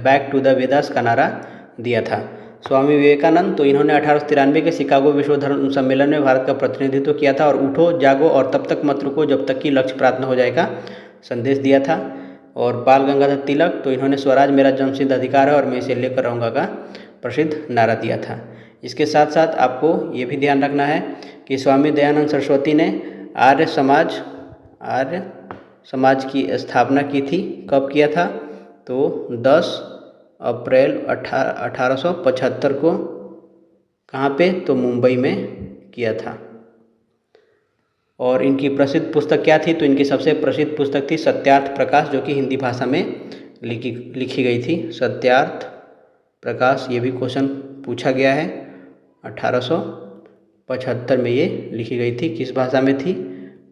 बैक टू द वेदास का नारा दिया था। स्वामी विवेकानंद, तो इन्होंने 1893 के शिकागो विश्व धर्म सम्मेलन में भारत का प्रतिनिधित्व किया था और उठो जागो और तब तक मत रुको जब तक कि लक्ष्य प्राप्त न हो जाए का संदेश दिया था। और बाल गंगाधर तिलक, तो इन्होंने स्वराज मेरा जन्मसिद्ध अधिकार है और मैं इसे लेकर रहूँगा का प्रसिद्ध नारा दिया था। इसके साथ साथ आपको ये भी ध्यान रखना है कि स्वामी दयानंद सरस्वती ने आर्य समाज की स्थापना की थी। कब किया था? तो 10 अप्रैल 1875 को। कहाँ पे? तो मुंबई में किया था। और इनकी प्रसिद्ध पुस्तक क्या थी? तो इनकी सबसे प्रसिद्ध पुस्तक थी सत्यार्थ प्रकाश, जो कि हिंदी भाषा में लिखी गई थी। सत्यार्थ प्रकाश, ये भी क्वेश्चन पूछा गया है। 1875 में ये लिखी गई थी। किस भाषा में थी?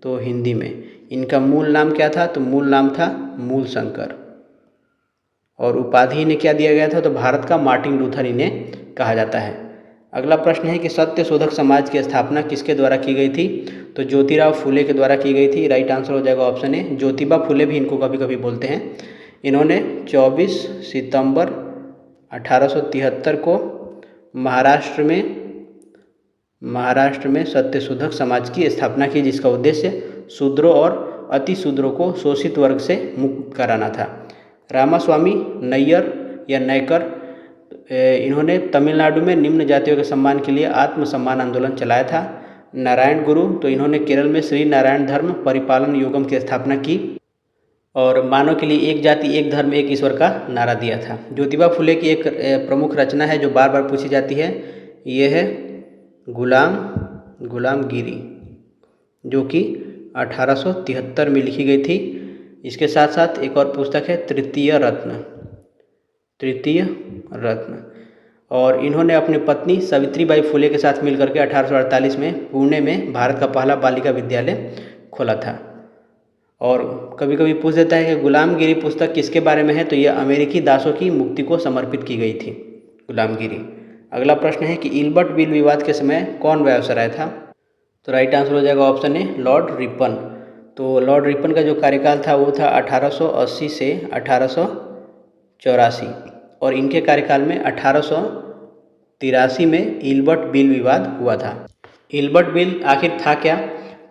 तो हिंदी में। इनका मूल नाम क्या था? तो मूल नाम था मूल शंकर। और उपाधि इन्हें क्या दिया गया था? तो भारत का मार्टिन लूथर इन्हें कहा जाता है। अगला प्रश्न है कि सत्य शोधक समाज की स्थापना किसके द्वारा की गई थी? तो ज्योतिराव फुले के द्वारा की गई थी। राइट आंसर हो जाएगा ऑप्शन ए, ज्योतिबा फुले भी इनको कभी कभी बोलते हैं। इन्होंने 24 सितंबर 1873 को महाराष्ट्र में सत्य शोधक समाज की स्थापना की, जिसका उद्देश्य शूद्रों और अति शूद्रों को शोषित वर्ग से मुक्त कराना था। रामास्वामी नैयर या नैकर, इन्होंने तमिलनाडु में निम्न जातियों के सम्मान के लिए आत्मसम्मान आंदोलन चलाया था। नारायण गुरु, तो इन्होंने केरल में श्री नारायण धर्म परिपालन योगम की स्थापना की और मानव के लिए एक जाति एक धर्म एक ईश्वर का नारा दिया था। ज्योतिबा फुले की एक प्रमुख रचना है जो बार बार पूछी जाती है, ये है गुलामगिरी, जो कि 1873 में लिखी गई थी। इसके साथ साथ एक और पुस्तक है तृतीय रत्न। और इन्होंने अपनी पत्नी सावित्रीबाई फुले के साथ मिलकर के 1848 में पुणे में भारत का पहला बालिका विद्यालय खोला था। और कभी कभी पूछ देता है कि गुलामगिरी पुस्तक किसके बारे में है? तो यह अमेरिकी दासों की मुक्ति को समर्पित की गई थी गुलामगिरी। अगला प्रश्न है कि इल्बर्ट बिल विवाद के समय कौन वायसराय था? तो राइट आंसर हो जाएगा ऑप्शन ए, लॉर्ड रिपन। तो लॉर्ड रिपन का जो कार्यकाल था वो था 1880 से 1884 और इनके कार्यकाल में 1883 में इल्बर्ट बिल विवाद हुआ था। इल्बर्ट बिल आखिर था क्या?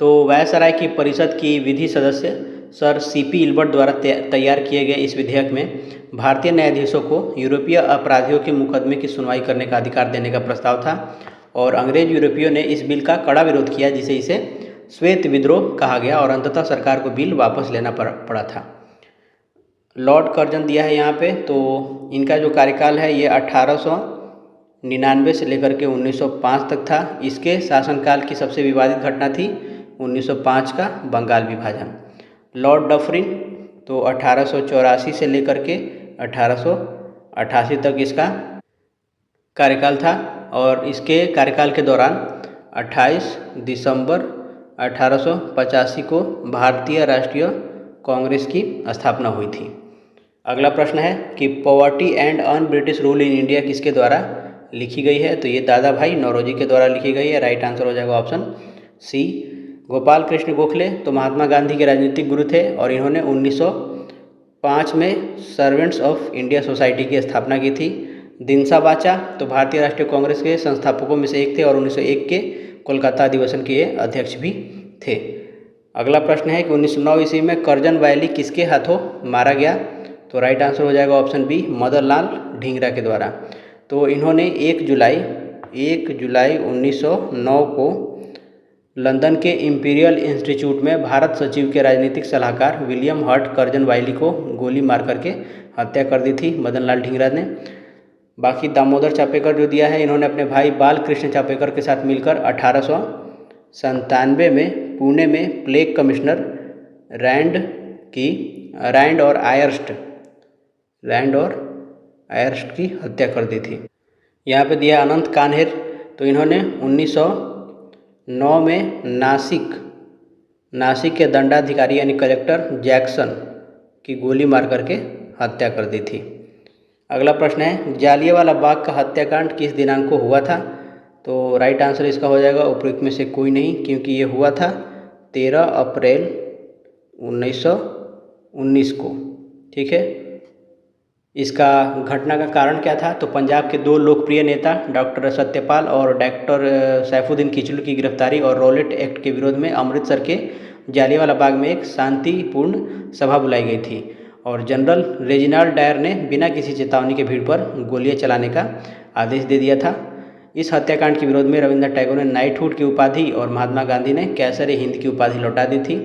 तो वायसराय की परिषद की विधि सदस्य सर सीपी इल्बर्ट द्वारा तैयार किए गए इस विधेयक में भारतीय न्यायाधीशों को यूरोपीय अपराधियों के मुकदमे की सुनवाई करने का अधिकार देने का प्रस्ताव था और अंग्रेज यूरोपियों ने इस बिल का कड़ा विरोध किया, जिसे इसे श्वेत विद्रोह कहा गया और अंततः सरकार को बिल वापस लेना पड़ा था। लॉर्ड कर्जन दिया है यहाँ पे, तो इनका जो कार्यकाल है ये 1899 से लेकर के 1905 तक था। इसके शासनकाल की सबसे विवादित घटना थी 1905 का बंगाल विभाजन। लॉर्ड डफरिन, तो 1884 से लेकर के 1888 तक इसका कार्यकाल था और इसके कार्यकाल के दौरान 28 दिसंबर 1885 को भारतीय राष्ट्रीय कांग्रेस की स्थापना हुई थी। अगला प्रश्न है कि poverty and un British rule in India किसके द्वारा लिखी गई है? तो ये दादा भाई नौरोजी के द्वारा लिखी गई है। राइट आंसर हो जाएगा ऑप्शन सी, गोपाल कृष्ण गोखले, तो महात्मा गांधी के राजनीतिक गुरु थे और इन्होंने 1905 में सर्वेंट्स ऑफ इंडिया सोसाइटी की स्थापना की थी। दिनसा बाचा, तो भारतीय राष्ट्रीय कांग्रेस के संस्थापकों में से एक थे और 1901 के कोलकाता अधिवेशन के अध्यक्ष भी थे। अगला प्रश्न है कि 1909 ईस्वी में करजन वैली किसके हाथों मारा गया? तो राइट आंसर हो जाएगा ऑप्शन बी, मदन लाल ढींगरा के द्वारा। तो इन्होंने 1 जुलाई 1909 को लंदन के इंपीरियल इंस्टीट्यूट में भारत सचिव के राजनीतिक सलाहकार विलियम हर्ट कर्जन वाइली को गोली मार करके हत्या कर दी थी मदन लाल ढींगरा ने। बाकी दामोदर चापेकर जो दिया है, इन्होंने अपने भाई बाल कृष्ण चापेकर के साथ मिलकर 1897 में पुणे में प्लेग कमिश्नर रैंड और आयर्स्ट की हत्या कर दी थी। यहाँ पे दिया अनंत कान्हेर, तो इन्होंने 1909 में नासिक के दंडाधिकारी यानी कलेक्टर जैक्सन की गोली मार करके हत्या कर दी थी। अगला प्रश्न है, जालियांवाला बाग का हत्याकांड किस दिनांक को हुआ था? तो राइट आंसर इसका हो जाएगा उपयुक्त में से कोई नहीं, क्योंकि ये हुआ था 13 अप्रैल 1919 को। ठीक है, इसका घटना का कारण क्या था? तो पंजाब के दो लोकप्रिय नेता डॉक्टर सत्यपाल और डॉक्टर सैफुद्दीन किचलू की गिरफ्तारी और रॉलेट एक्ट के विरोध में अमृतसर के जालियांवाला बाग में एक शांतिपूर्ण सभा बुलाई गई थी और जनरल रेजिनाल्ड डायर ने बिना किसी चेतावनी के भीड़ पर गोलियां चलाने का आदेश दे दिया था। इस हत्याकांड के विरोध में रविंद्रनाथ टैगोर ने नाइटहुड की उपाधि और महात्मा गांधी ने कैसर हिंद की उपाधि लौटा दी थी।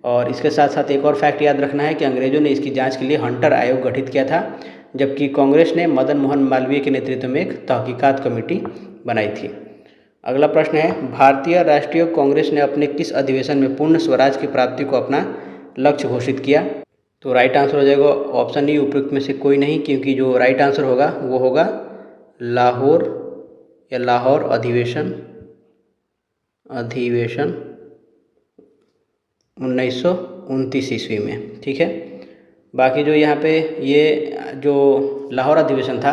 और इसके साथ साथ एक और फैक्ट याद रखना है कि अंग्रेजों ने इसकी जांच के लिए हंटर आयोग गठित किया था, जबकि कांग्रेस ने मदन मोहन मालवीय के नेतृत्व में एक तहकीकात कमेटी बनाई थी। अगला प्रश्न है, भारतीय राष्ट्रीय कांग्रेस ने अपने किस अधिवेशन में पूर्ण स्वराज की प्राप्ति को अपना लक्ष्य घोषित किया? तो राइट आंसर हो जाएगा ऑप्शन ई, उपयुक्त में से कोई नहीं, क्योंकि जो राइट आंसर होगा वो होगा लाहौर या लाहौर अधिवेशन 1929 ईस्वी में। ठीक है, बाकी जो यहाँ पे ये जो लाहौर अधिवेशन था,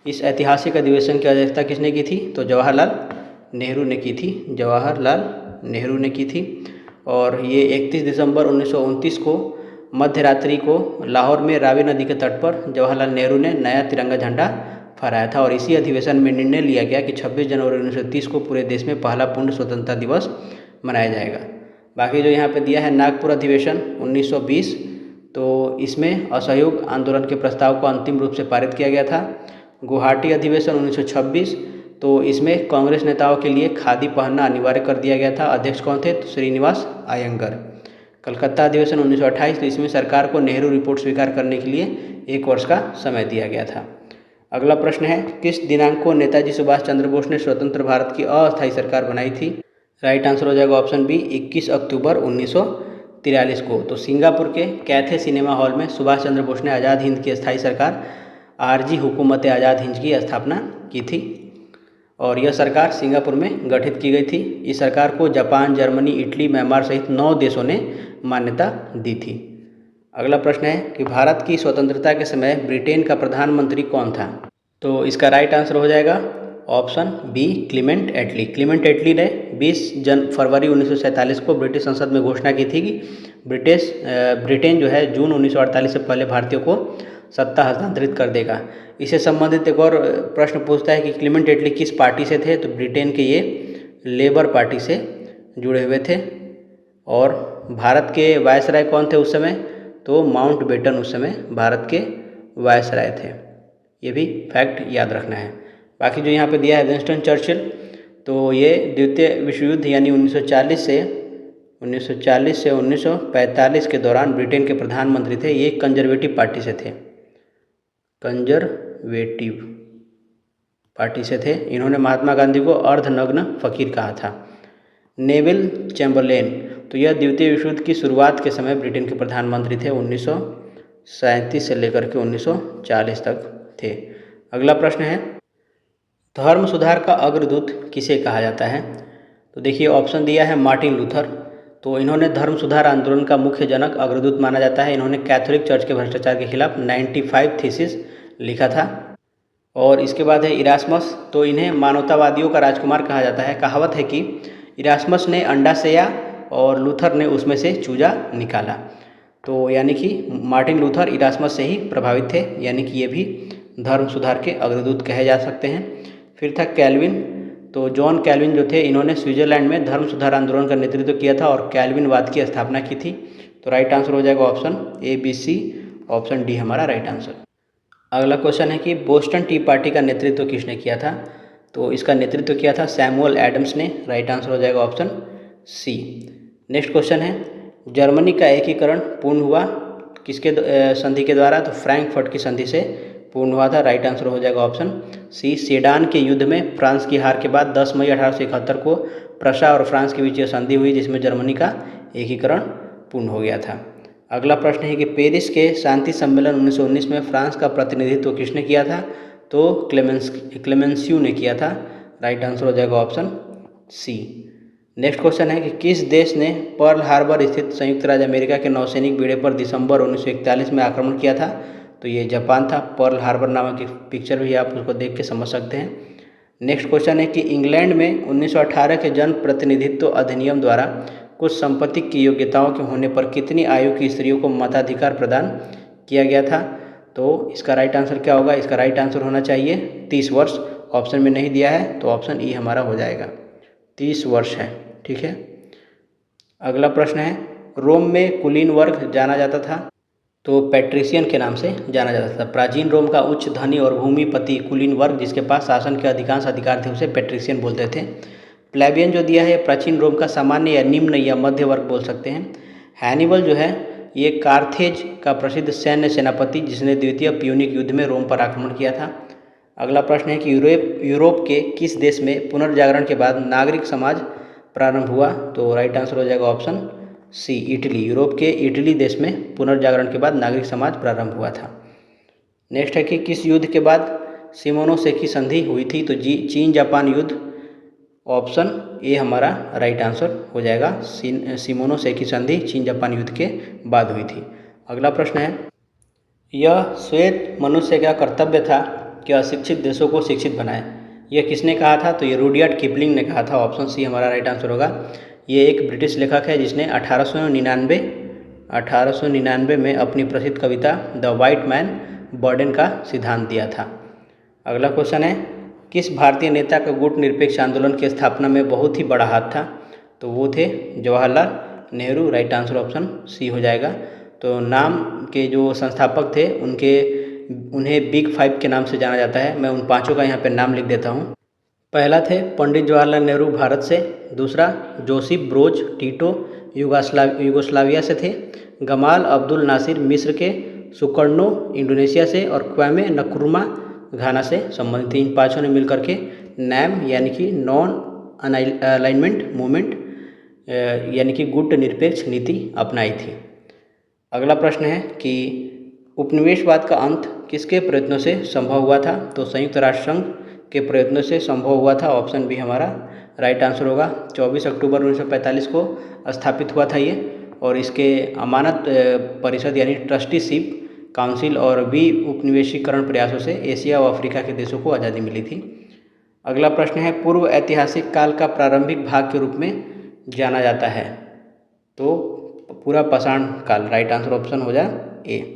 इस ऐतिहासिक अधिवेशन की अध्यक्षता किसने की थी? तो जवाहरलाल नेहरू ने की थी, जवाहरलाल नेहरू ने की थी। और ये 31 दिसंबर 1929 को मध्य रात्रि को लाहौर में रावी नदी के तट पर जवाहरलाल नेहरू ने नया तिरंगा झंडा फहराया था और इसी अधिवेशन में निर्णय लिया गया कि 26 जनवरी 1930 को पूरे देश में पहला पूर्ण स्वतंत्रता दिवस मनाया जाएगा। बाकी जो यहाँ पे दिया है नागपुर अधिवेशन 1920, तो इसमें असहयोग आंदोलन के प्रस्ताव को अंतिम रूप से पारित किया गया था। गुवाहाटी अधिवेशन 1926, तो इसमें कांग्रेस नेताओं के लिए खादी पहनना अनिवार्य कर दिया गया था। अध्यक्ष कौन थे? तो श्रीनिवास अयंगर। कलकत्ता अधिवेशन 1928, तो इसमें सरकार को नेहरू रिपोर्ट स्वीकार करने के लिए 1 वर्ष का समय दिया गया था। अगला प्रश्न है, किस दिनांक को नेताजी सुभाष चंद्र बोस ने स्वतंत्र भारत की अस्थायी सरकार बनाई थी? राइट आंसर हो जाएगा ऑप्शन बी, 21 अक्टूबर 1943 को। तो सिंगापुर के कैथे सिनेमा हॉल में सुभाष चंद्र बोस ने आज़ाद हिंद की अस्थायी सरकार आरजी हुकूमत आज़ाद हिंद की स्थापना की थी और यह सरकार सिंगापुर में गठित की गई थी। इस सरकार को जापान, जर्मनी, इटली, म्यांमार सहित 9 देशों ने मान्यता दी थी। अगला प्रश्न है कि भारत की स्वतंत्रता के समय ब्रिटेन का प्रधानमंत्री कौन था? तो इसका राइट आंसर हो जाएगा ऑप्शन बी, क्लीमेंट एटली। क्लीमेंट एटली ने 20 फरवरी 1947 को ब्रिटिश संसद में घोषणा की थी कि ब्रिटेन जो है जून 1948 से पहले भारतीयों को सत्ता हस्तांतरित कर देगा। इससे संबंधित एक और प्रश्न पूछता है कि क्लीमेंट एटली किस पार्टी से थे? तो ब्रिटेन के ये लेबर पार्टी से जुड़े हुए थे। और भारत के वायसराय कौन थे उस समय? तो माउंटबेटन उस समय भारत के वायसराय थे। ये भी फैक्ट याद रखना है। बाकी जो यहाँ पे दिया है विंस्टन चर्चिल, तो ये द्वितीय विश्व युद्ध यानी 1940 से 1945 के दौरान ब्रिटेन के प्रधानमंत्री थे। ये कंजर्वेटिव पार्टी से थे, कंजर्वेटिव पार्टी से थे। इन्होंने महात्मा गांधी को अर्धनग्न फकीर कहा था। नेविल चैम्बरलेन, तो यह द्वितीय विश्व युद्ध की शुरुआत के समय ब्रिटेन के प्रधानमंत्री थे, 1937 से लेकर के 1940 तक थे। अगला प्रश्न है, धर्म सुधार का अग्रदूत किसे कहा जाता है? तो देखिए ऑप्शन दिया है मार्टिन लूथर। तो इन्होंने धर्म सुधार आंदोलन का मुख्य जनक अग्रदूत माना जाता है। इन्होंने कैथोलिक चर्च के भ्रष्टाचार के खिलाफ 95 थीसिस लिखा था। और इसके बाद है इरास्मस, तो इन्हें मानवतावादियों का राजकुमार कहा जाता है। कहावत है कि इरास्मस ने अंडा सेया और लूथर ने उसमें से चूजा निकाला। तो यानी कि मार्टिन लूथर इरास्मस से ही प्रभावित थे, यानी कि ये भी धर्म सुधार के अग्रदूत कहे जा सकते हैं। फिर था कैल्विन, तो जॉन कैल्विन जो थे इन्होंने स्विट्जरलैंड में धर्म सुधार आंदोलन का नेतृत्व किया था और कैल्विनवाद की स्थापना की थी। तो राइट आंसर हो जाएगा option A, B, C, option D हमारा राइट आंसर। अगला क्वेश्चन है कि बोस्टन टी पार्टी का नेतृत्व किसने किया था? तो इसका नेतृत्व किया था सैमुअल एडम्स ने। राइट आंसर हो जाएगा ऑप्शन सी। नेक्स्ट क्वेश्चन है, जर्मनी का एकीकरण पूर्ण हुआ किसके संधि के द्वारा? तो फ्रैंकफर्ट की संधि से पूर्ण हुआ था। राइट आंसर हो जाएगा ऑप्शन सी। सेडान के युद्ध में फ्रांस की हार के बाद 10 मई 1871 को प्रशा और फ्रांस के बीच यह संधि हुई, जिसमें जर्मनी का एकीकरण पूर्ण हो गया था। अगला प्रश्न है कि पेरिस के शांति सम्मेलन 1919 में फ्रांस का प्रतिनिधित्व किसने किया था? तो क्लेमेंसियो ने किया था। राइट आंसर हो जाएगा ऑप्शन सी। नेक्स्ट क्वेश्चन है कि किस देश ने पर्ल हार्बर स्थित संयुक्त राज्य अमेरिका के नौसैनिक बेड़े पर दिसंबर 1941 में आक्रमण किया था? तो ये जापान था। पर्ल हार्बर नामक की पिक्चर भी आप उसको देख के समझ सकते हैं। नेक्स्ट क्वेश्चन है कि इंग्लैंड में 1918 के जन प्रतिनिधित्व अधिनियम द्वारा कुछ संपत्ति की योग्यताओं के होने पर कितनी आयु की स्त्रियों को मताधिकार प्रदान किया गया था? तो इसका राइट आंसर क्या होगा? इसका राइट आंसर होना चाहिए 30 वर्ष। ऑप्शन में नहीं दिया है तो ऑप्शन ई हमारा हो जाएगा, 30 वर्ष है। ठीक है। अगला प्रश्न है, रोम में कुलीन वर्ग जाना जाता था? तो पैट्रिशियन के नाम से जाना जाता था। प्राचीन रोम का उच्च धनी और भूमिपति कुलीन वर्ग जिसके पास शासन के अधिकांश अधिकार थे उसे पैट्रिशियन बोलते थे। प्लेबियन जो दिया है प्राचीन रोम का सामान्य या निम्न या मध्य वर्ग बोल सकते हैं। हैनिबल जो है ये कार्थेज का प्रसिद्ध सैन्य सेनापति जिसने द्वितीय प्यूनिक युद्ध में रोम पर आक्रमण किया था। अगला प्रश्न है कि यूरोप के किस देश में पुनर्जागरण के बाद नागरिक समाज प्रारंभ हुआ? तो राइट आंसर हो जाएगा ऑप्शन सी, इटली। यूरोप के इटली देश में पुनर्जागरण के बाद नागरिक समाज प्रारंभ हुआ था। नेक्स्ट है कि किस युद्ध के बाद शिमोनोसेकी संधि हुई थी? तो चीन जापान युद्ध, ऑप्शन ए हमारा राइट आंसर हो जाएगा। शिमोनोसेकी संधि चीन जापान युद्ध के बाद हुई थी। अगला प्रश्न है, यह श्वेत मनुष्य का कर्तव्य था कि अशिक्षित देशों को शिक्षित बनाए, यह किसने कहा था? तो ये रुडयार्ड किपलिंग ने कहा था। ऑप्शन सी हमारा राइट आंसर होगा। ये एक ब्रिटिश लेखक है जिसने 1899 में अपनी प्रसिद्ध कविता द वाइट मैन बर्डन का सिद्धांत दिया था। अगला क्वेश्चन है, किस भारतीय नेता का गुट निरपेक्ष आंदोलन की स्थापना में बहुत ही बड़ा हाथ था? तो वो थे Jawaharlal Nehru. Right answer option C हो जाएगा। तो नाम के जो संस्थापक थे उन्हें बिग 5 के नाम से जाना जाता है। मैं उन पांचों का यहाँ पे नाम लिख देता हूँ। पहला थे पंडित जवाहरलाल नेहरू भारत से, दूसरा जोसेफ ब्रोज टिटो युगोस्लाविया से थे, गमाल अब्दुल नासिर मिस्र के, सुकर्णो इंडोनेशिया से और क्वामे नक्रुमा घाना से संबंधित। इन पाँचों ने मिलकर के नैम यानी कि नॉन अलाइनमेंट मूवमेंट यानी कि गुट निरपेक्ष नीति अपनाई थी। अगला प्रश्न है कि उपनिवेशवाद का अंत किसके प्रयत्नों से संभव हुआ था? तो संयुक्त राष्ट्र संघ के प्रयत्नों से संभव हुआ था। ऑप्शन बी हमारा राइट आंसर होगा। 24 अक्टूबर 1945 को स्थापित हुआ था ये, और इसके अमानत परिषद यानी ट्रस्टीशिप काउंसिल और उपनिवेशीकरण प्रयासों से एशिया व अफ्रीका के देशों को आज़ादी मिली थी। अगला प्रश्न है, पूर्व ऐतिहासिक काल का प्रारंभिक भाग के रूप में जाना जाता है? तो पूरा पाषाण काल। राइट आंसर ऑप्शन हो जाए ए।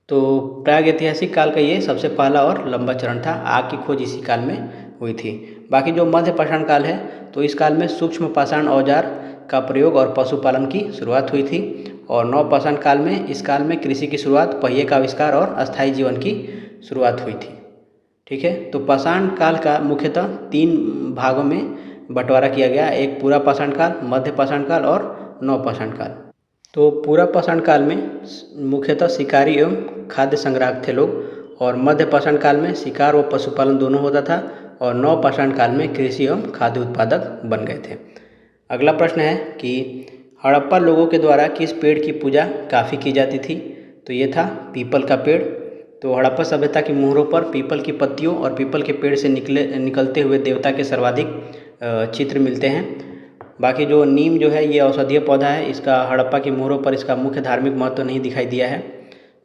तो प्राग ऐतिहासिक काल का ये सबसे पहला और लंबा चरण था। आग की खोज इसी काल में हुई थी। बाकी जो मध्य पाषाण काल है तो इस काल में सूक्ष्म पाषाण औजार का प्रयोग और पशुपालन की शुरुआत हुई थी। और नव पाषाण काल में, इस काल में कृषि की शुरुआत, पहिए का आविष्कार और अस्थायी जीवन की शुरुआत हुई थी। ठीक है। तो पाषाण काल का मुख्यतः 3 भागों में बंटवारा किया गया, एक पूरा पाषाण काल, मध्य पाषाण काल और नव पाषाण काल। तो पूरा पाषाण काल में मुख्यतः शिकारी एवं खाद्य संग्राहक थे लोग, और मध्य पाषाण काल में शिकार व पशुपालन दोनों होता था, और नव पाषाण काल में कृषि एवं खाद्य उत्पादक बन गए थे। अगला प्रश्न है कि हड़प्पा लोगों के द्वारा किस पेड़ की पूजा काफ़ी की जाती थी? तो ये था पीपल का पेड़। तो हड़प्पा सभ्यता की मोहरों पर पीपल की पत्तियों और पीपल के पेड़ से निकलते हुए देवता के सर्वाधिक चित्र मिलते हैं। बाकी जो नीम जो है ये औषधीय पौधा है, इसका हड़प्पा की मोहरों पर इसका मुख्य धार्मिक महत्व नहीं दिखाई दिया है।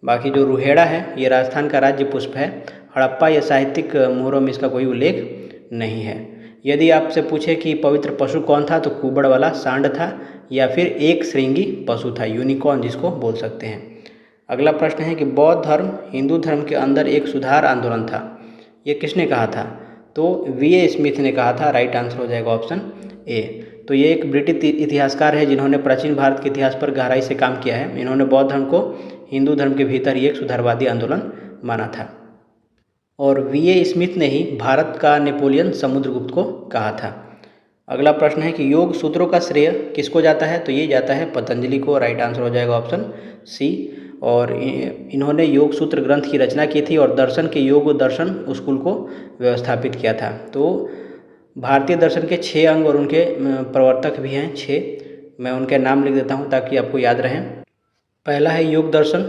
बाकी जो रुहेड़ा है ये राजस्थान का राज्य पुष्प है। हड़प्पा या साहित्यिक मोहरों में इसका कोई उल्लेख नहीं है। यदि आपसे पूछे कि पवित्र पशु कौन था तो कुबड़ वाला सांड था, या फिर एक श्रृंगी पशु था, यूनिकॉर्न जिसको बोल सकते हैं। अगला प्रश्न है कि बौद्ध धर्म हिंदू धर्म के अंदर एक सुधार आंदोलन था, ये किसने कहा था? तो वी.ए. स्मिथ ने कहा था। राइट आंसर हो जाएगा ऑप्शन ए। तो ये एक ब्रिटिश इतिहासकार है जिन्होंने प्राचीन भारत के इतिहास पर गहराई से काम किया है। इन्होंने बौद्ध धर्म को हिंदू धर्म के भीतर ही एक सुधारवादी आंदोलन माना था। और वी.ए. स्मिथ ने ही भारत का नेपोलियन समुद्रगुप्त को कहा था। अगला प्रश्न है कि योग सूत्रों का श्रेय किसको जाता है? तो ये जाता है पतंजलि को। राइट आंसर हो जाएगा ऑप्शन सी। और इन्होंने योग सूत्र ग्रंथ की रचना की थी और दर्शन के योग दर्शन स्कूल को व्यवस्थापित किया था। तो भारतीय दर्शन के 6 अंग और उनके प्रवर्तक भी हैं 6। मैं उनके नाम लिख देता हूँ ताकि आपको याद रहें। पहला है योग दर्शन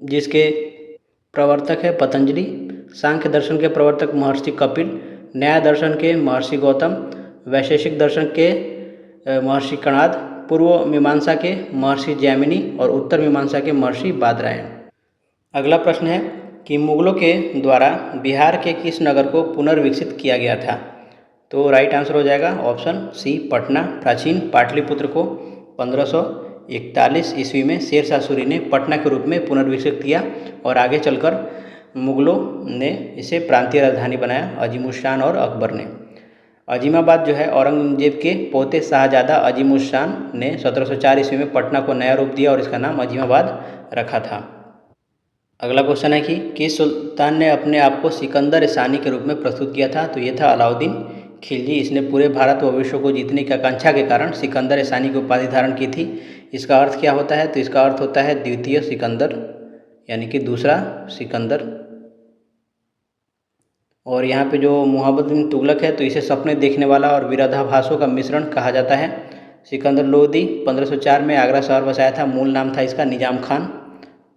जिसके प्रवर्तक है पतंजलि, सांख्य दर्शन के प्रवर्तक महर्षि कपिल, न्याय दर्शन के महर्षि गौतम, वैशेषिक दर्शन के महर्षि कणाद, पूर्व मीमांसा के महर्षि जैमिनी और उत्तर मीमांसा के महर्षि बादरायण। अगला प्रश्न है कि मुगलों के द्वारा बिहार के किस नगर को पुनर्विकसित किया गया था? तो राइट आंसर हो जाएगा ऑप्शन सी पटना। प्राचीन पाटलिपुत्र को 1541 ईस्वी में शेरशाह सूरी ने पटना के रूप में पुनर्विकसित किया और आगे चलकर मुगलों ने इसे प्रांतीय राजधानी बनाया, अजीमुशान और अकबर ने। अजीमाबाद जो है औरंगजेब के पोते शाहजादा अजीमुशान ने 1704 ईस्वी में पटना को नया रूप दिया और इसका नाम अजीमाबाद रखा था। अगला क्वेश्चन है कि किस सुल्तान ने अपने आप को सिकंदर सानी के रूप में प्रस्तुत किया था? तो ये था अलाउद्दीन खिलजी। इसने पूरे भारत व विश्व को जीतने की आकांक्षा के कारण सिकंदर सानी की उपाधि धारण की थी। इसका अर्थ क्या होता है? तो इसका अर्थ होता है द्वितीय सिकंदर, यानी कि दूसरा सिकंदर। और यहाँ पे जो मुहम्मद बिन तुगलक है तो इसे सपने देखने वाला और विरोधाभासों का मिश्रण कहा जाता है। सिकंदर लोदी 1504 में आगरा शहर बसाया था। मूल नाम था इसका निजाम खान।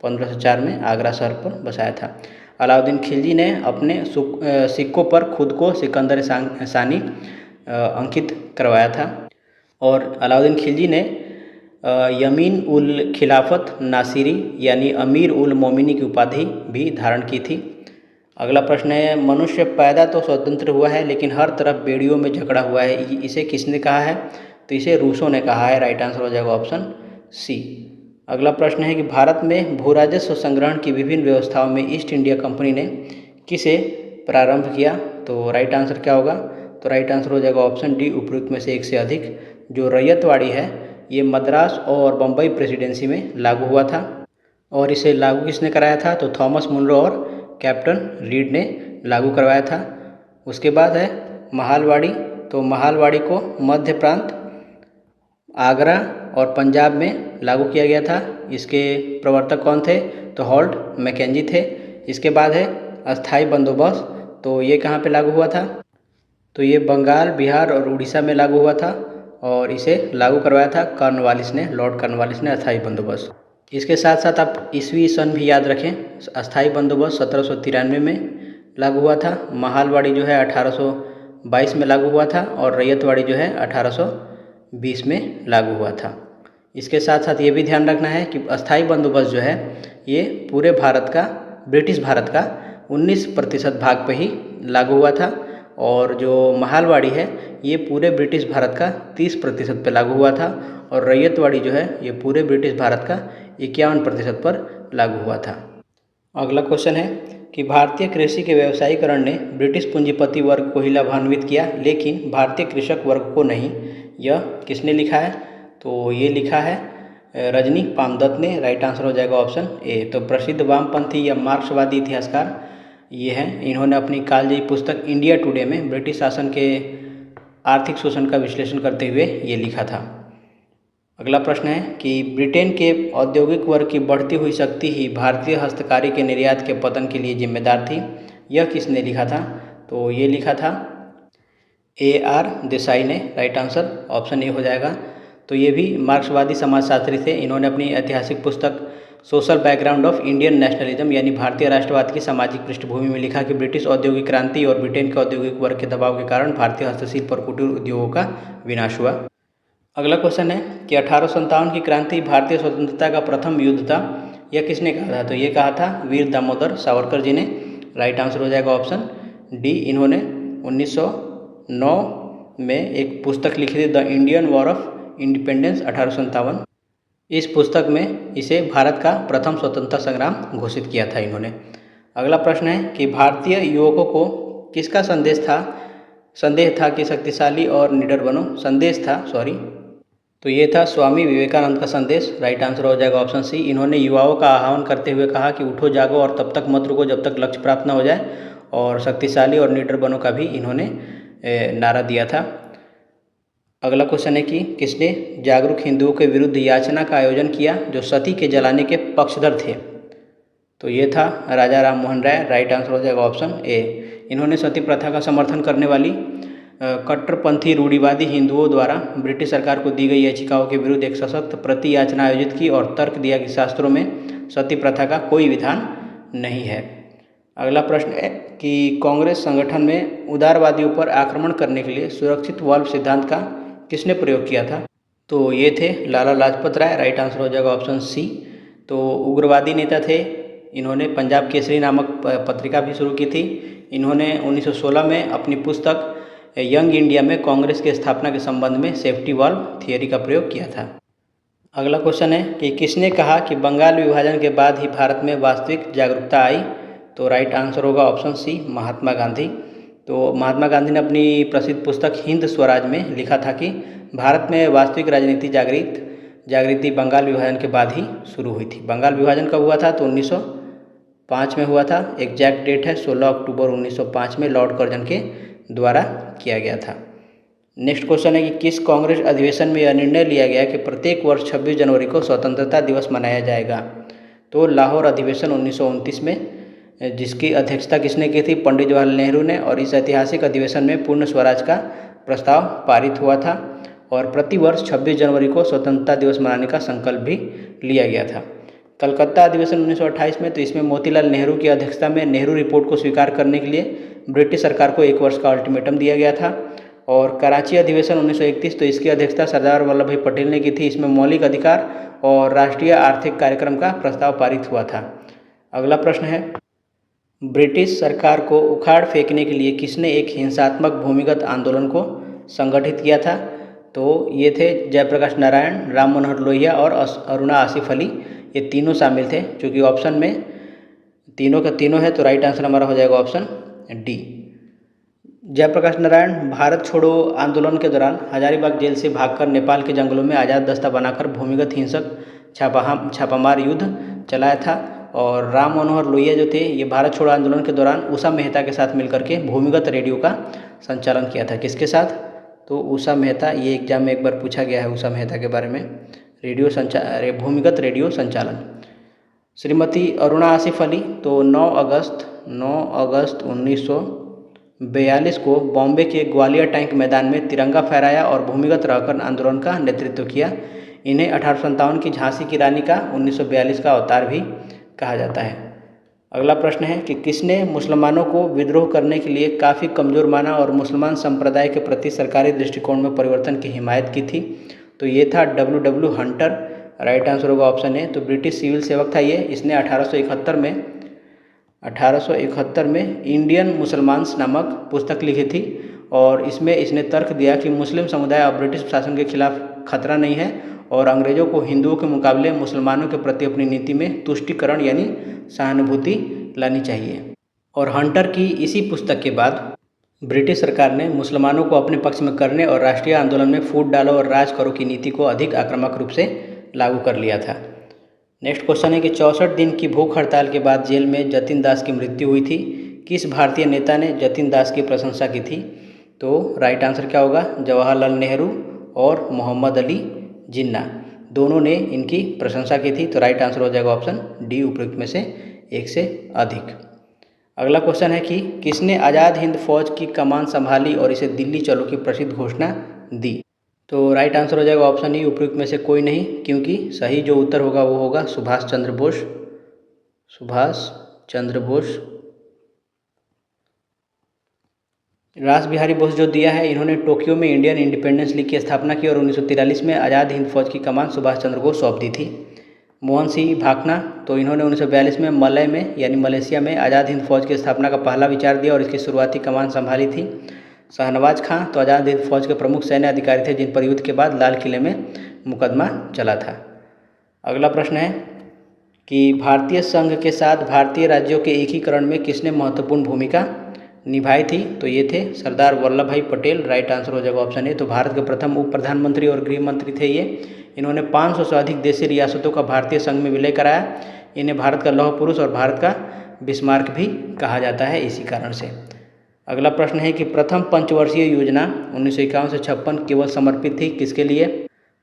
1504 में आगरा शहर पर बसाया था। अलाउद्दीन खिलजी ने अपने सिक्कों पर खुद को सिकंदर सानी अंकित करवाया था। और अलाउद्दीन खिलजी ने यमीन उल खिलाफत नासिरी यानी अमीर उल मोमिनी की उपाधि भी धारण की थी। अगला प्रश्न है मनुष्य पैदा तो स्वतंत्र हुआ है लेकिन हर तरफ बेड़ियों में जकड़ा हुआ है, इसे किसने कहा है? तो इसे रूसों ने कहा है। राइट आंसर हो जाएगा ऑप्शन सी। अगला प्रश्न है कि भारत में भू राजस्व संग्रहण की विभिन्न व्यवस्थाओं में ईस्ट इंडिया कंपनी ने किसे प्रारंभ किया? तो राइट आंसर क्या होगा? तो राइट आंसर हो जाएगा ऑप्शन डी, उपयुक्त में से एक से अधिक। जो रैयतवाड़ी है ये मद्रास और बम्बई प्रेसिडेंसी में लागू हुआ था। और इसे लागू किसने कराया था? तो थॉमस मुनरो और कैप्टन रीड ने लागू करवाया था। उसके बाद है महालवाड़ी। तो महालवाड़ी को मध्य प्रांत, आगरा और पंजाब में लागू किया गया था। इसके प्रवर्तक कौन थे? तो हॉल्ट मैकेंजी थे। इसके बाद है अस्थाई बंदोबस्त। तो ये कहाँ पे लागू हुआ था? तो ये बंगाल, बिहार और उड़ीसा में लागू हुआ था और इसे लागू करवाया था कॉर्नवालिस ने, लॉर्ड कॉर्नवालिस ने अस्थाई बंदोबस्त। इसके साथ साथ आप ईस्वी सन भी याद रखें। अस्थाई बंदोबस्त 1793 में लागू हुआ था। महालवाड़ी जो है 1822 में लागू हुआ था और रैयतवाड़ी जो है 1820 में लागू हुआ था। इसके साथ साथ ये भी ध्यान रखना है कि अस्थाई बंदोबस्त जो है ये पूरे भारत का, ब्रिटिश भारत का 19% भाग पे ही लागू हुआ था और जो महालवाड़ी है ये पूरे ब्रिटिश भारत का 30% पे लागू हुआ था और रैयतवाड़ी जो है ये पूरे ब्रिटिश भारत का 51% पर लागू हुआ था। अगला क्वेश्चन है कि भारतीय कृषि के व्यवसायीकरण ने ब्रिटिश पूंजीपति वर्ग को ही लाभान्वित किया लेकिन भारतीय कृषक वर्ग को नहीं। यह किसने लिखा है? तो ये लिखा है रजनी पामदत्त ने। राइट आंसर हो जाएगा ऑप्शन ए। तो प्रसिद्ध वामपंथी या मार्क्सवादी इतिहासकार ये हैं। इन्होंने अपनी कालजयी पुस्तक इंडिया टुडे में ब्रिटिश शासन के आर्थिक शोषण का विश्लेषण करते हुए ये लिखा था। अगला प्रश्न है कि ब्रिटेन के औद्योगिक वर्ग की बढ़ती हुई शक्ति ही भारतीय हस्तकारी के निर्यात के पतन के लिए जिम्मेदार थी। यह किसने लिखा था? तो ये लिखा था AR देसाई ने। राइट आंसर ऑप्शन ए हो जाएगा। तो ये भी मार्क्सवादी समाजशास्त्री थे। इन्होंने अपनी ऐतिहासिक पुस्तक social background of Indian nationalism यानी भारतीय राष्ट्रवाद की सामाजिक पृष्ठभूमि में लिखा कि ब्रिटिश औद्योगिक क्रांति और ब्रिटेन के औद्योगिक वर्ग के दबाव के कारण भारतीय हस्तशिल्प और कुटीर उद्योगों का विनाश हुआ। अगला क्वेश्चन है कि 1857 की क्रांति भारतीय स्वतंत्रता का प्रथम युद्ध था। यह किसने कहा था? तो ये कहा था वीर दामोदर सावरकर जी ने। राइट आंसर हो जाएगा ऑप्शन डी। इन्होंने 1909 में एक पुस्तक लिखी थी the Indian war of independence 1857। इस पुस्तक में इसे भारत का प्रथम स्वतंत्रता संग्राम घोषित किया था इन्होंने। अगला प्रश्न है कि भारतीय युवकों को किसका संदेह था कि शक्तिशाली और निडर बनो। तो ये था स्वामी विवेकानंद का संदेश। राइट आंसर हो जाएगा ऑप्शन सी। इन्होंने युवाओं का आह्वान करते हुए कहा कि उठो जागो और तब तक मत रुको जब तक लक्ष्य प्राप्त न हो जाए, और शक्तिशाली और निडर बनो का भी इन्होंने नारा दिया था। अगला क्वेश्चन है कि किसने जागरूक हिंदुओं के विरुद्ध याचना का आयोजन किया जो सती के जलाने के पक्षधर थे? तो ये था राजा राम मोहन राय। राइट आंसर हो जाएगा ऑप्शन ए। इन्होंने सती प्रथा का समर्थन करने वाली कट्टरपंथी रूढ़िवादी हिंदुओं द्वारा ब्रिटिश सरकार को दी गई याचिकाओं के विरुद्ध एक सशक्त प्रति याचना आयोजित की और तर्क दिया कि शास्त्रों में सती प्रथा का कोई विधान नहीं है। अगला प्रश्न है कि कांग्रेस संगठन में उदारवादियों पर आक्रमण करने के लिए सुरक्षित वाल्व सिद्धांत का किसने प्रयोग किया था? तो ये थे लाला लाजपत राय, राइट आंसर हो जाएगा ऑप्शन सी। तो उग्रवादी नेता थे, इन्होंने पंजाब केसरी नामक पत्रिका भी शुरू की थी। इन्होंने 1916 में अपनी पुस्तक यंग इंडिया में कांग्रेस की स्थापना के संबंध में सेफ्टी वाल्व थियरी का प्रयोग किया था। अगला क्वेश्चन है कि किसने कहा कि बंगाल विभाजन के बाद ही भारत में वास्तविक जागरूकता आई? तो राइट आंसर होगा ऑप्शन सी, महात्मा गांधी। तो महात्मा गांधी ने अपनी प्रसिद्ध पुस्तक हिंद स्वराज में लिखा था कि भारत में वास्तविक राजनीति जागृति बंगाल विभाजन के बाद ही शुरू हुई थी। बंगाल विभाजन कब हुआ था? तो 1905 में हुआ था। एग्जैक्ट डेट है 16 अक्टूबर 1905 में लॉर्ड कर्जन के द्वारा किया गया था। नेक्स्ट क्वेश्चन है कि किस कांग्रेस अधिवेशन में यह निर्णय लिया गया कि प्रत्येक वर्ष 26 जनवरी को स्वतंत्रता दिवस मनाया जाएगा? तो लाहौर अधिवेशन 1929 में, जिसकी अध्यक्षता किसने की थी? पंडित जवाहरलाल नेहरू ने। और इस ऐतिहासिक अधिवेशन में पूर्ण स्वराज का प्रस्ताव पारित हुआ था और प्रतिवर्ष 26 जनवरी को स्वतंत्रता दिवस मनाने का संकल्प भी लिया गया था। कलकत्ता अधिवेशन 1928 में, तो इसमें मोतीलाल नेहरू की अध्यक्षता में नेहरू रिपोर्ट को स्वीकार करने के लिए ब्रिटिश सरकार को 1 वर्ष का अल्टीमेटम दिया गया था। और कराची अधिवेशन 1931, तो इसकी अध्यक्षता सरदार वल्लभ भाई पटेल ने की थी। इसमें मौलिक अधिकार और राष्ट्रीय आर्थिक कार्यक्रम का प्रस्ताव पारित हुआ था। अगला प्रश्न है, ब्रिटिश सरकार को उखाड़ फेंकने के लिए किसने एक हिंसात्मक भूमिगत आंदोलन को संगठित किया था? तो ये थे जयप्रकाश नारायण, राम मनोहर लोहिया और अरुणा आसिफ अली। ये तीनों शामिल थे। चूँकि ऑप्शन में तीनों का तीनों है, तो राइट आंसर हमारा हो जाएगा ऑप्शन डी। जयप्रकाश नारायण भारत छोड़ो आंदोलन के दौरान हजारीबाग जेल से भागकर नेपाल के जंगलों में आज़ाद दस्ता बनाकर भूमिगत हिंसक छापामार युद्ध चलाया था। और राम मनोहर लोहिया जो थे, ये भारत छोड़ो आंदोलन के दौरान उषा मेहता के साथ मिलकर के भूमिगत रेडियो का संचालन किया था। किसके साथ? तो उषा मेहता, ये एग्जाम में एक बार पूछा गया है उषा मेहता के बारे में। भूमिगत रेडियो संचालन। श्रीमती अरुणा आसिफ अली, तो 9 अगस्त 1942 को बॉम्बे के ग्वालियर टैंक मैदान में तिरंगा फहराया और भूमिगत रहकर आंदोलन का नेतृत्व किया। इन्हें 1857 की झांसी की रानी का 1942 का अवतार भी कहा जाता है। अगला प्रश्न है कि किसने मुसलमानों को विद्रोह करने के लिए काफ़ी कमज़ोर माना और मुसलमान संप्रदाय के प्रति सरकारी दृष्टिकोण में परिवर्तन की हिमायत की थी? तो ये था W. हंटर। राइट आंसर होगा ऑप्शन ए। तो ब्रिटिश सिविल सेवक था ये। इसने 1871 में इंडियन मुसलमान्स नामक पुस्तक लिखी थी और इसमें इसने तर्क दिया कि मुस्लिम समुदाय अब ब्रिटिश शासन के खिलाफ खतरा नहीं है और अंग्रेज़ों को हिंदुओं के मुकाबले मुसलमानों के प्रति अपनी नीति में तुष्टिकरण यानी सहानुभूति लानी चाहिए। और हंटर की इसी पुस्तक के बाद ब्रिटिश सरकार ने मुसलमानों को अपने पक्ष में करने और राष्ट्रीय आंदोलन में फूट डालो और राज करो की नीति को अधिक आक्रामक रूप से लागू कर लिया था। नेक्स्ट क्वेश्चन है कि 64 दिन की भूख हड़ताल के बाद जेल में जतिन दास की मृत्यु हुई थी। किस भारतीय नेता ने जतिन दास की प्रशंसा की थी? तो राइट आंसर क्या होगा? जवाहरलाल नेहरू और मोहम्मद अली जिन्ना, दोनों ने इनकी प्रशंसा की थी। तो राइट आंसर हो जाएगा ऑप्शन डी, उपयुक्त में से एक से अधिक। अगला क्वेश्चन है कि किसने आज़ाद हिंद फौज की कमान संभाली और इसे दिल्ली चलो की प्रसिद्ध घोषणा दी? तो राइट आंसर हो जाएगा ऑप्शन ई, उपयुक्त में से कोई नहीं, क्योंकि सही जो उत्तर होगा वो होगा सुभाष चंद्र बोस। रास बिहारी बोस जो दिया है, इन्होंने टोक्यो में इंडियन इंडिपेंडेंस लीग की स्थापना की और 1943 में आज़ाद हिंद फौज की कमान सुभाष चंद्र को सौंप दी थी। मोहन सिंह भाकना, तो इन्होंने 1942 में मलय में यानी मलेशिया में आज़ाद हिंद फौज की स्थापना का पहला विचार दिया और इसकी शुरुआती कमान संभाली थी। शाहनवाज खां, तो आज़ाद हिंद फौज के प्रमुख सैन्य अधिकारी थे जिन पर युद्ध के बाद लाल किले में मुकदमा चला था। अगला प्रश्न है कि भारतीय संघ के साथ भारतीय राज्यों के एकीकरण में किसने महत्वपूर्ण भूमिका निभाई थी? तो ये थे सरदार वल्लभ भाई पटेल। राइट आंसर हो जाएगा ऑप्शन ए। तो भारत के प्रथम उप प्रधानमंत्री और गृह मंत्री थे ये। इन्होंने 500 से अधिक देशी रियासतों का भारतीय संघ में विलय कराया। इन्हें भारत का लौह पुरुष और भारत का बिस्मार्क भी कहा जाता है इसी कारण से। अगला प्रश्न है कि प्रथम पंचवर्षीय योजना 1951 से 56 केवल समर्पित थी किसके लिए?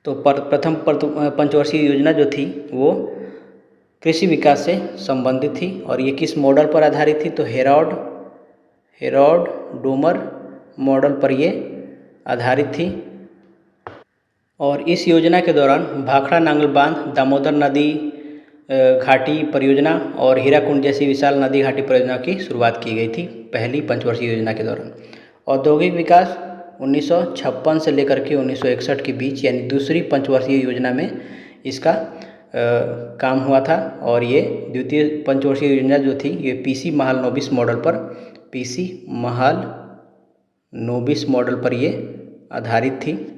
तो प्रथम पंचवर्षीय योजना जो थी वो कृषि विकास से संबंधित थी और ये किस मॉडल पर आधारित थी? तो हेरोड डोमर मॉडल पर ये आधारित थी। और इस योजना के दौरान भाखड़ा नांगल बांध, दामोदर नदी घाटी परियोजना और हीराकुंड जैसी विशाल नदी घाटी परियोजना की शुरुआत की गई थी पहली पंचवर्षीय योजना के दौरान। औद्योगिक विकास, 1956 से लेकर के 1961 के बीच, यानी दूसरी पंचवर्षीय योजना में इसका काम हुआ था। और ये द्वितीय पंचवर्षीय योजना जो थी ये पीसी महालनोबिस मॉडल पर ये आधारित थी।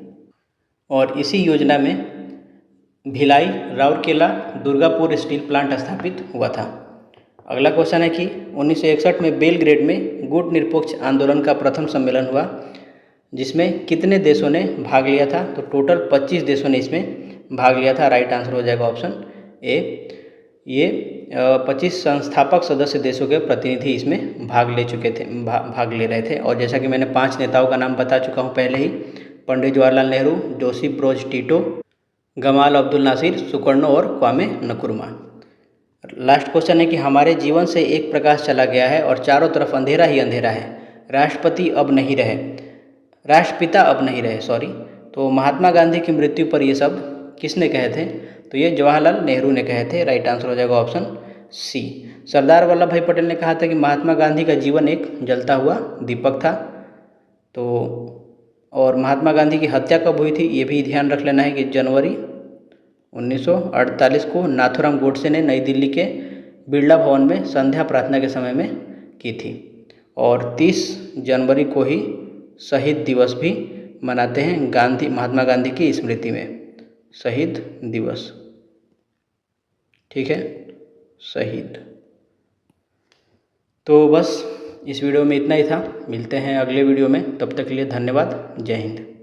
और इसी योजना में भिलाई, राउरकेला, दुर्गापुर स्टील प्लांट स्थापित हुआ था। अगला क्वेश्चन है कि 1961 में बेलग्रेड में गुट निरपेक्ष आंदोलन का प्रथम सम्मेलन हुआ, जिसमें कितने देशों ने भाग लिया था? तो टोटल 25 देशों ने इसमें भाग लिया था। राइट आंसर हो जाएगा ऑप्शन ए। ये 25 संस्थापक सदस्य देशों के प्रतिनिधि इसमें भाग ले रहे थे। और जैसा कि मैंने 5 नेताओं का नाम बता चुका हूँ पहले ही, Pandit Jawaharlal Nehru, Joseph Broz Tito, Gamal Abdul Nasser, Sukarno और क्वामे नक्रुमा। लास्ट क्वेश्चन है कि हमारे जीवन से एक प्रकाश चला गया है और चारों तरफ अंधेरा ही अंधेरा है। राष्ट्रपिता अब नहीं रहे, तो महात्मा गांधी की मृत्यु पर ये शब्द किसने कहे थे? तो ये जवाहरलाल नेहरू ने कहे थे। राइट आंसर हो जाएगा ऑप्शन सी। सरदार वल्लभ भाई पटेल ने कहा था कि महात्मा गांधी का जीवन एक जलता हुआ दीपक था। तो और महात्मा गांधी की हत्या कब हुई थी ये भी ध्यान रख लेना है कि जनवरी 1948 को नाथूराम गोडसे ने नई दिल्ली के बिरला भवन में संध्या प्रार्थना के समय में की थी। और 30 जनवरी को ही शहीद दिवस भी मनाते हैं महात्मा गांधी की स्मृति में, शहीद दिवस। ठीक है, शहीद। तो बस इस वीडियो में इतना ही था। मिलते हैं अगले वीडियो में, तब तक के लिए धन्यवाद। जय हिंद।